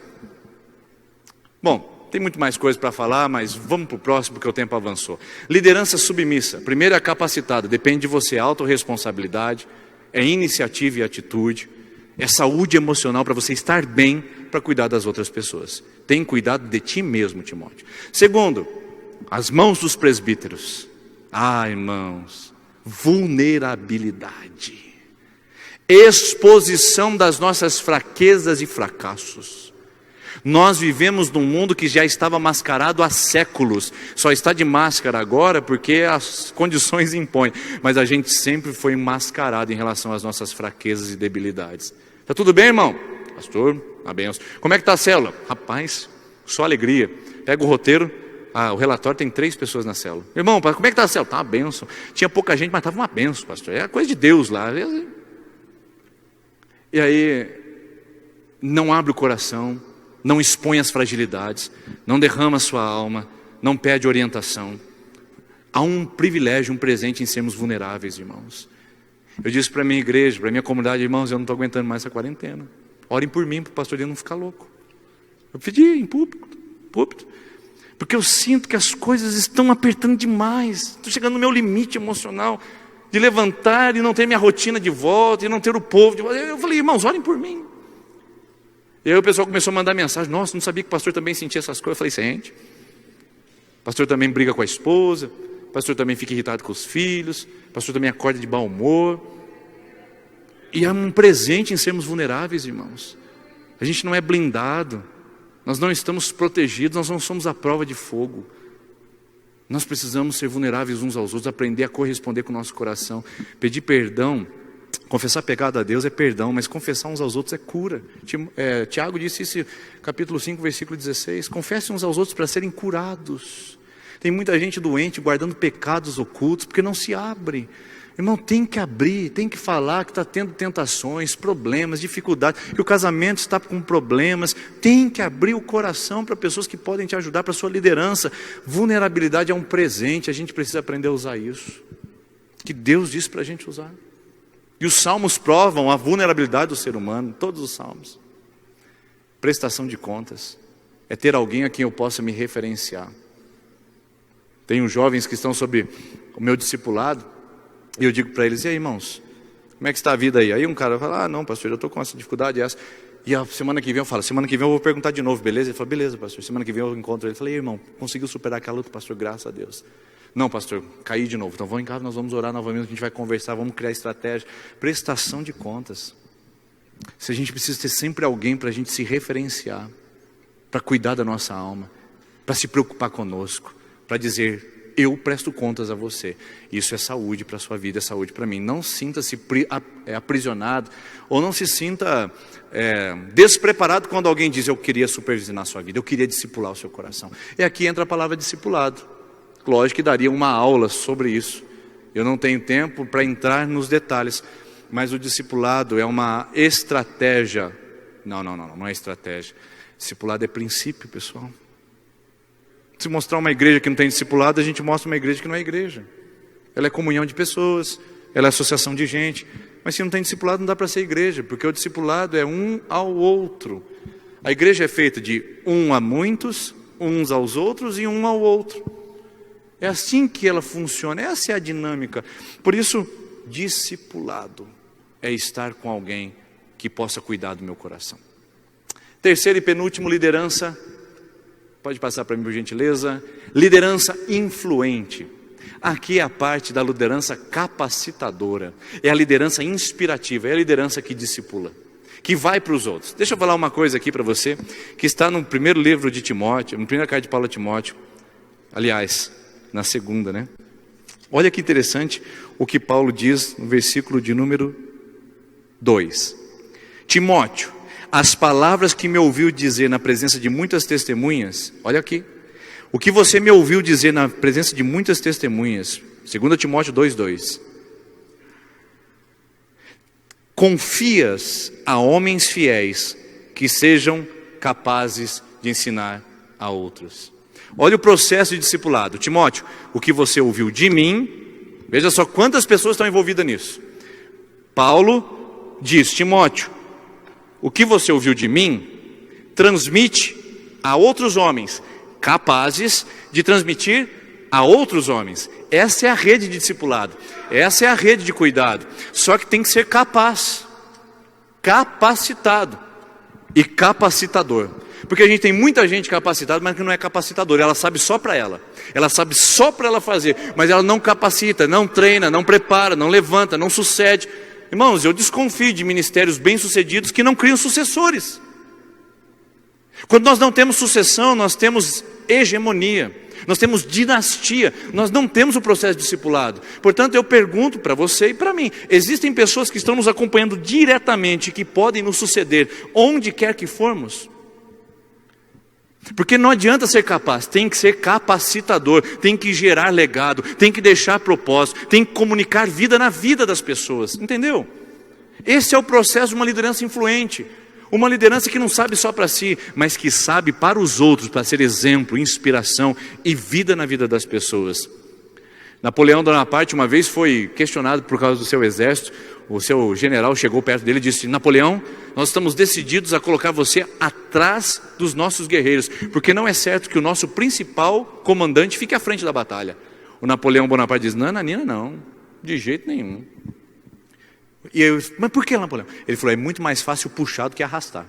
Bom, tem muito mais coisa para falar, mas vamos para o próximo, porque o tempo avançou. Liderança submissa. Primeiro é capacitada, depende de você, autorresponsabilidade, é iniciativa e atitude, é saúde emocional para você estar bem, para cuidar das outras pessoas. Tem cuidado de ti mesmo, Timóteo. Segundo, as mãos dos presbíteros. Irmãos, vulnerabilidade, exposição das nossas fraquezas e fracassos. Nós vivemos num mundo que já estava mascarado há séculos, só está de máscara agora porque as condições impõem, mas a gente sempre foi mascarado em relação às nossas fraquezas e debilidades. Está tudo bem, irmão? Pastor, a benção. Como é que está a célula? Rapaz, só alegria. Pega o roteiro, o relatório tem 3 pessoas na célula. Irmão, como é que está a célula? Está uma benção. Tinha pouca gente, mas estava uma benção, pastor. É coisa de Deus lá. E aí, não abre o coração, não expõe as fragilidades, não derrama a sua alma, não pede orientação. Há um privilégio, um presente em sermos vulneráveis, irmãos. Eu disse para a minha igreja, para a minha comunidade: irmãos, eu não estou aguentando mais essa quarentena. Orem por mim, para o pastor não ficar louco. Eu pedi em púlpito, porque eu sinto que as coisas estão apertando demais. Estou chegando no meu limite emocional, de levantar e não ter minha rotina de volta, e não ter o povo de volta. Eu falei: irmãos, orem por mim. E aí o pessoal começou a mandar mensagem: nossa, não sabia que o pastor também sentia essas coisas. Eu falei: sente. O pastor também briga com a esposa, o pastor também fica irritado com os filhos, o pastor também acorda de mau humor. E é um presente em sermos vulneráveis, irmãos. A gente não é blindado, nós não estamos protegidos, nós não somos à prova de fogo. Nós precisamos ser vulneráveis uns aos outros, aprender a corresponder com o nosso coração. Pedir perdão, confessar pecado a Deus é perdão, mas confessar uns aos outros é cura. Tiago disse isso, capítulo 5, versículo 16. Confesse uns aos outros para serem curados. Tem muita gente doente guardando pecados ocultos, porque não se abre. Irmão, tem que abrir, tem que falar que está tendo tentações, problemas, dificuldades, que o casamento está com problemas. Tem que abrir o coração para pessoas que podem te ajudar, para a sua liderança. Vulnerabilidade é um presente, a gente precisa aprender a usar isso, que Deus disse para a gente usar. E os salmos provam a vulnerabilidade do ser humano, todos os salmos. Prestação de contas, é ter alguém a quem eu possa me referenciar. Tenho jovens que estão sob o meu discipulado, e eu digo para eles: e aí, irmãos, como é que está a vida aí? Aí um cara fala: não, pastor, eu estou com essa dificuldade essa. E a semana que vem eu falo: semana que vem eu vou perguntar de novo, beleza? Ele fala: beleza, pastor. Semana que vem eu encontro ele. Eu falei: irmão, conseguiu superar aquela luta, pastor? Graças a Deus. Não, pastor, caí de novo. Então vamos em casa, nós vamos orar novamente, a gente vai conversar, vamos criar estratégia. Prestação de contas. Se a gente precisa ter sempre alguém para a gente se referenciar, para cuidar da nossa alma, para se preocupar conosco, para dizer: eu presto contas a você. Isso é saúde para a sua vida, é saúde para mim. Não sinta-se aprisionado, ou não se sinta despreparado quando alguém diz: eu queria supervisionar a sua vida, eu queria discipular o seu coração. E aqui entra a palavra discipulado. Lógico que daria uma aula sobre isso. Eu não tenho tempo para entrar nos detalhes, mas o discipulado é uma estratégia. Não é estratégia. Discipulado é princípio, pessoal. Se mostrar uma igreja que não tem discipulado, a gente mostra uma igreja que não é igreja. Ela é comunhão de pessoas, ela é associação de gente. Mas se não tem discipulado, não dá para ser igreja, porque o discipulado é um ao outro. A igreja é feita de um a muitos, uns aos outros e um ao outro. É assim que ela funciona, essa é a dinâmica. Por isso, discipulado é estar com alguém que possa cuidar do meu coração. Terceiro e penúltimo, liderança. Pode passar para mim, por gentileza. Liderança influente. Aqui é a parte da liderança capacitadora. É a liderança inspirativa, é a liderança que discipula, que vai para os outros. Deixa eu falar uma coisa aqui para você, que está no primeiro livro de Timóteo, na primeira carta de Paulo a Timóteo. Aliás, na segunda, né? Olha que interessante o que Paulo diz no versículo de número 2. Timóteo, as palavras que me ouviu dizer na presença de muitas testemunhas, olha aqui, o que você me ouviu dizer na presença de muitas testemunhas, 2 Timóteo 2:2. Confias a homens fiéis que sejam capazes de ensinar a outros. Olha o processo de discipulado. Timóteo, o que você ouviu de mim, veja só quantas pessoas estão envolvidas nisso. Paulo diz: Timóteo, o que você ouviu de mim, transmite a outros homens capazes de transmitir a outros homens. Essa é a rede de discipulado, essa é a rede de cuidado. Só que tem que ser capaz, capacitado e capacitador. Porque a gente tem muita gente capacitada, mas que não é capacitadora. Ela sabe só para ela, ela sabe só para ela fazer, mas ela não capacita, não treina, não prepara, não levanta, não sucede. Irmãos, eu desconfio de ministérios bem-sucedidos que não criam sucessores. Quando nós não temos sucessão, nós temos hegemonia, nós temos dinastia, nós não temos o processo discipulado. Portanto, eu pergunto para você e para mim: existem pessoas que estão nos acompanhando diretamente, que podem nos suceder onde quer que formos? Porque não adianta ser capaz, tem que ser capacitador, tem que gerar legado, tem que deixar propósito, tem que comunicar vida na vida das pessoas, entendeu? Esse é o processo de uma liderança influente, uma liderança que não sabe só para si, mas que sabe para os outros, para ser exemplo, inspiração e vida na vida das pessoas. Napoleão Bonaparte uma vez foi questionado por causa do seu exército. O seu general chegou perto dele e disse: Napoleão, nós estamos decididos a colocar você atrás dos nossos guerreiros, porque não é certo que o nosso principal comandante fique à frente da batalha. O Napoleão Bonaparte diz: Nananina, não, de jeito nenhum. E eu, mas por que, Napoleão? Ele falou: é muito mais fácil puxar do que arrastar.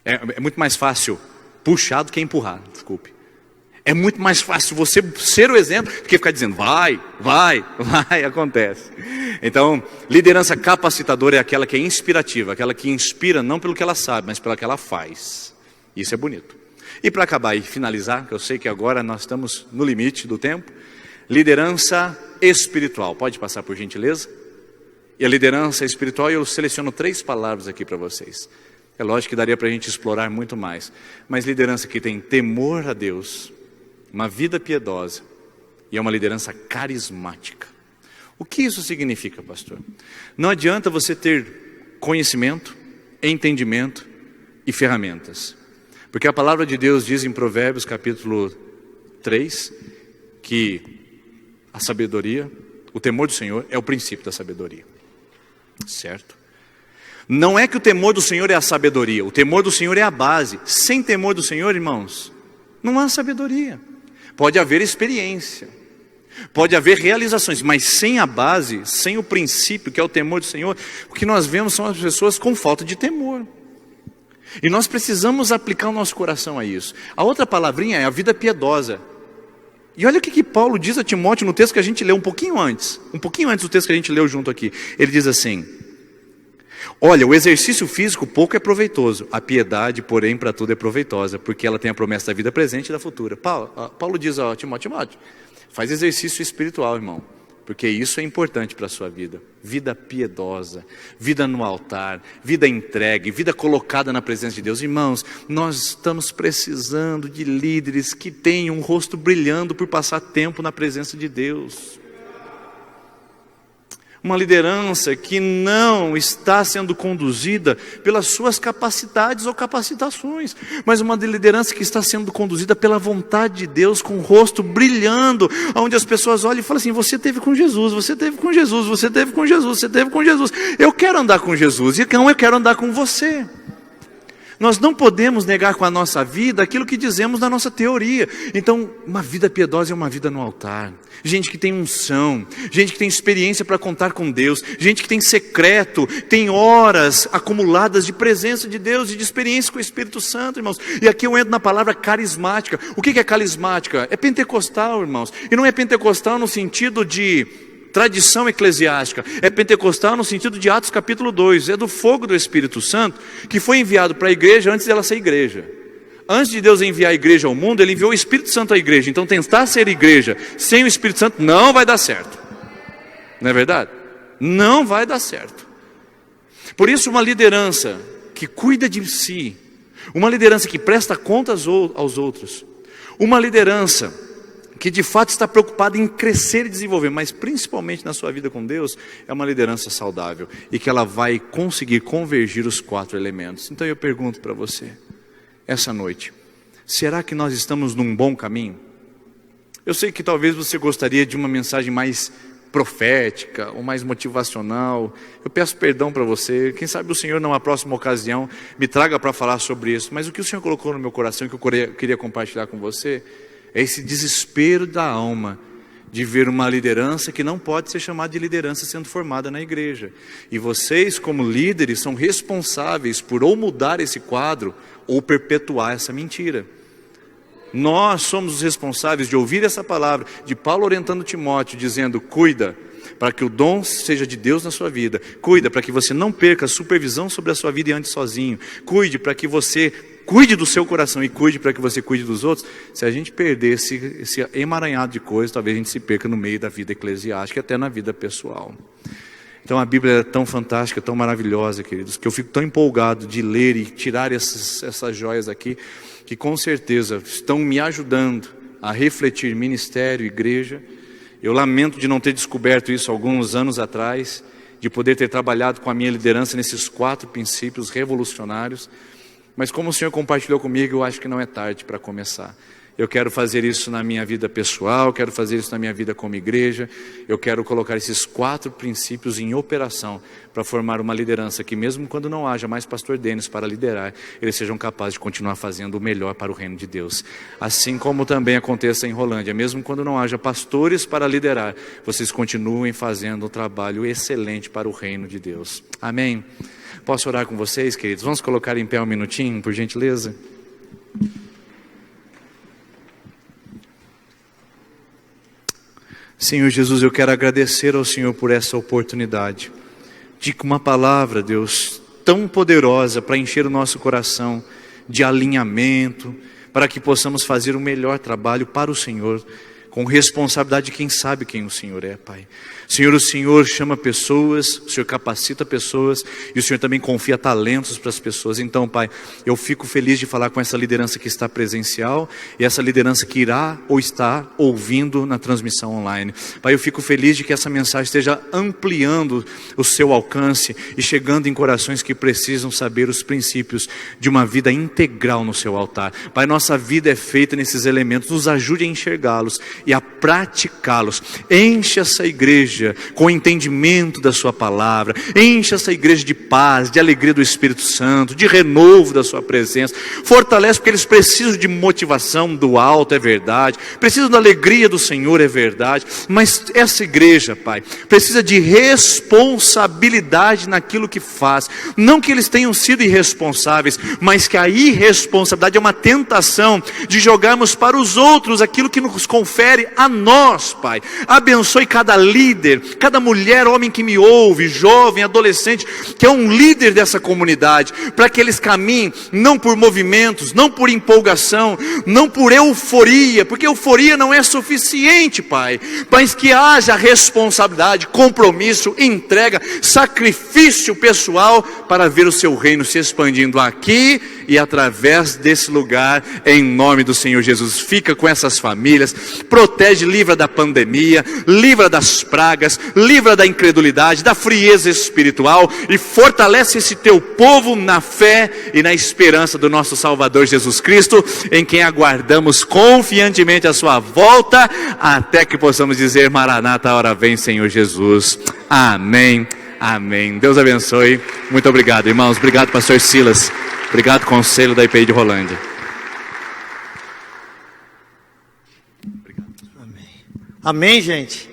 É muito mais fácil puxar do que empurrar, desculpe. É muito mais fácil você ser o exemplo do que ficar dizendo, vai, acontece. Então, liderança capacitadora é aquela que é inspirativa, aquela que inspira não pelo que ela sabe, mas pelo que ela faz. Isso é bonito. E para acabar e finalizar, que eu sei que agora nós estamos no limite do tempo, liderança espiritual. Pode passar por gentileza? E a liderança espiritual, eu seleciono 3 palavras aqui para vocês. É lógico que daria para a gente explorar muito mais, mas liderança que tem temor a Deus, uma vida piedosa e é uma liderança carismática. O que isso significa, pastor? Não adianta você ter conhecimento, entendimento e ferramentas. Porque a palavra de Deus diz em Provérbios capítulo 3, que a sabedoria, o temor do Senhor é o princípio da sabedoria. Certo? Não é que o temor do Senhor é a sabedoria, o temor do Senhor é a base. Sem temor do Senhor, irmãos, não há sabedoria. Pode haver experiência, pode haver realizações, mas sem a base, sem o princípio que é o temor do Senhor, o que nós vemos são as pessoas com falta de temor. E nós precisamos aplicar o nosso coração a isso. A outra palavrinha é a vida piedosa. E olha o que Paulo diz a Timóteo no texto que a gente leu um pouquinho antes do texto que a gente leu junto aqui. Ele diz assim: olha, o exercício físico pouco é proveitoso, a piedade, porém, para tudo é proveitosa, porque ela tem a promessa da vida presente e da futura. Paulo diz a Timóteo, faz exercício espiritual, irmão, porque isso é importante para a sua vida. Vida piedosa, vida no altar, vida entregue, vida colocada na presença de Deus. Irmãos, nós estamos precisando de líderes que tenham um rosto brilhando por passar tempo na presença de Deus. Uma liderança que não está sendo conduzida pelas suas capacidades ou capacitações, mas uma liderança que está sendo conduzida pela vontade de Deus, com o rosto brilhando, onde as pessoas olham e falam assim: você esteve com Jesus, você esteve com Jesus, você esteve com Jesus, você esteve com Jesus. Eu quero andar com Jesus, e não, eu quero andar com você. Nós não podemos negar com a nossa vida aquilo que dizemos na nossa teoria. Então, uma vida piedosa é uma vida no altar. Gente que tem unção, gente que tem experiência para contar com Deus, gente que tem secreto, tem horas acumuladas de presença de Deus e de experiência com o Espírito Santo, irmãos. E aqui eu entro na palavra carismática. O que é carismática? É pentecostal, irmãos. E não é pentecostal no sentido de tradição eclesiástica, é pentecostal no sentido de Atos capítulo 2, é do fogo do Espírito Santo, que foi enviado para a igreja antes dela ser igreja. Antes de Deus enviar a igreja ao mundo, Ele enviou o Espírito Santo à igreja. Então tentar ser igreja sem o Espírito Santo não vai dar certo. Não é verdade? Não vai dar certo. Por isso uma liderança que cuida de si, uma liderança que presta contas aos outros, uma liderança que de fato está preocupada em crescer e desenvolver, mas principalmente na sua vida com Deus, é uma liderança saudável e que ela vai conseguir convergir os 4 elementos. Então eu pergunto para você, essa noite, será que nós estamos num bom caminho? Eu sei que talvez você gostaria de uma mensagem mais profética ou mais motivacional. Eu peço perdão para você. Quem sabe o Senhor, numa próxima ocasião, me traga para falar sobre isso. Mas o que o Senhor colocou no meu coração, que eu queria compartilhar com você, é esse desespero da alma de ver uma liderança que não pode ser chamada de liderança sendo formada na igreja. E vocês, como líderes, são responsáveis por ou mudar esse quadro ou perpetuar essa mentira. Nós somos os responsáveis de ouvir essa palavra de Paulo orientando Timóteo, dizendo: cuida para que o dom seja de Deus na sua vida. Cuida para que você não perca a supervisão sobre a sua vida e ande sozinho. Cuide para que você cuide do seu coração e cuide para que você cuide dos outros. Se a gente perder esse emaranhado de coisas, talvez a gente se perca no meio da vida eclesiástica e até na vida pessoal. Então a Bíblia é tão fantástica, tão maravilhosa, queridos, que eu fico tão empolgado de ler e tirar essas joias aqui, que com certeza estão me ajudando a refletir ministério, igreja. Eu lamento de não ter descoberto isso alguns anos atrás, de poder ter trabalhado com a minha liderança nesses 4 princípios revolucionários. Mas como o Senhor compartilhou comigo, eu acho que não é tarde para começar. Eu quero fazer isso na minha vida pessoal, quero fazer isso na minha vida como igreja. Eu quero colocar esses 4 princípios em operação para formar uma liderança que, mesmo quando não haja mais pastor Denis para liderar, eles sejam capazes de continuar fazendo o melhor para o reino de Deus. Assim como também aconteça em Rolândia, mesmo quando não haja pastores para liderar, vocês continuem fazendo um trabalho excelente para o reino de Deus. Amém? Posso orar com vocês, queridos? Vamos colocar em pé um minutinho, por gentileza? Senhor Jesus, eu quero agradecer ao Senhor por essa oportunidade de que uma palavra, Deus, tão poderosa para encher o nosso coração de alinhamento, para que possamos fazer o melhor trabalho para o Senhor, com responsabilidade de quem sabe quem o Senhor é, Pai. Senhor, o Senhor chama pessoas, o Senhor capacita pessoas, e o Senhor também confia talentos para as pessoas. Então, Pai, eu fico feliz de falar com essa liderança que está presencial, e essa liderança que irá ou está ouvindo na transmissão online. Pai, eu fico feliz de que essa mensagem esteja ampliando o seu alcance, e chegando em corações que precisam saber os princípios de uma vida integral no seu altar. Pai, nossa vida é feita nesses elementos, nos ajude a enxergá-los e a praticá-los. Enche essa igreja com o entendimento da sua palavra, enche essa igreja de paz, de alegria do Espírito Santo, de renovo da sua presença, fortalece, porque eles precisam de motivação do alto, é verdade, precisam da alegria do Senhor, é verdade, mas essa igreja, Pai, precisa de responsabilidade naquilo que faz, não que eles tenham sido irresponsáveis, mas que a irresponsabilidade é uma tentação de jogarmos para os outros aquilo que nos confere a nós, Pai. Abençoe cada líder, cada mulher, homem que me ouve, jovem, adolescente, que é um líder dessa comunidade, para que eles caminhem não por movimentos, não por empolgação, não por euforia, porque euforia não é suficiente, Pai, mas que haja responsabilidade, compromisso, entrega, sacrifício pessoal para ver o seu reino se expandindo aqui e através desse lugar, em nome do Senhor Jesus. Fica com essas famílias, protege, livra da pandemia, livra das pragas, livra da incredulidade, da frieza espiritual, e fortalece esse teu povo na fé e na esperança do nosso Salvador Jesus Cristo, em quem aguardamos confiantemente a sua volta, até que possamos dizer: Maranata, a hora vem, Senhor Jesus. Amém, amém. Deus abençoe. Muito obrigado, irmãos. Obrigado, pastor Silas. Obrigado, conselho da IPI de Rolândia. Amém, gente.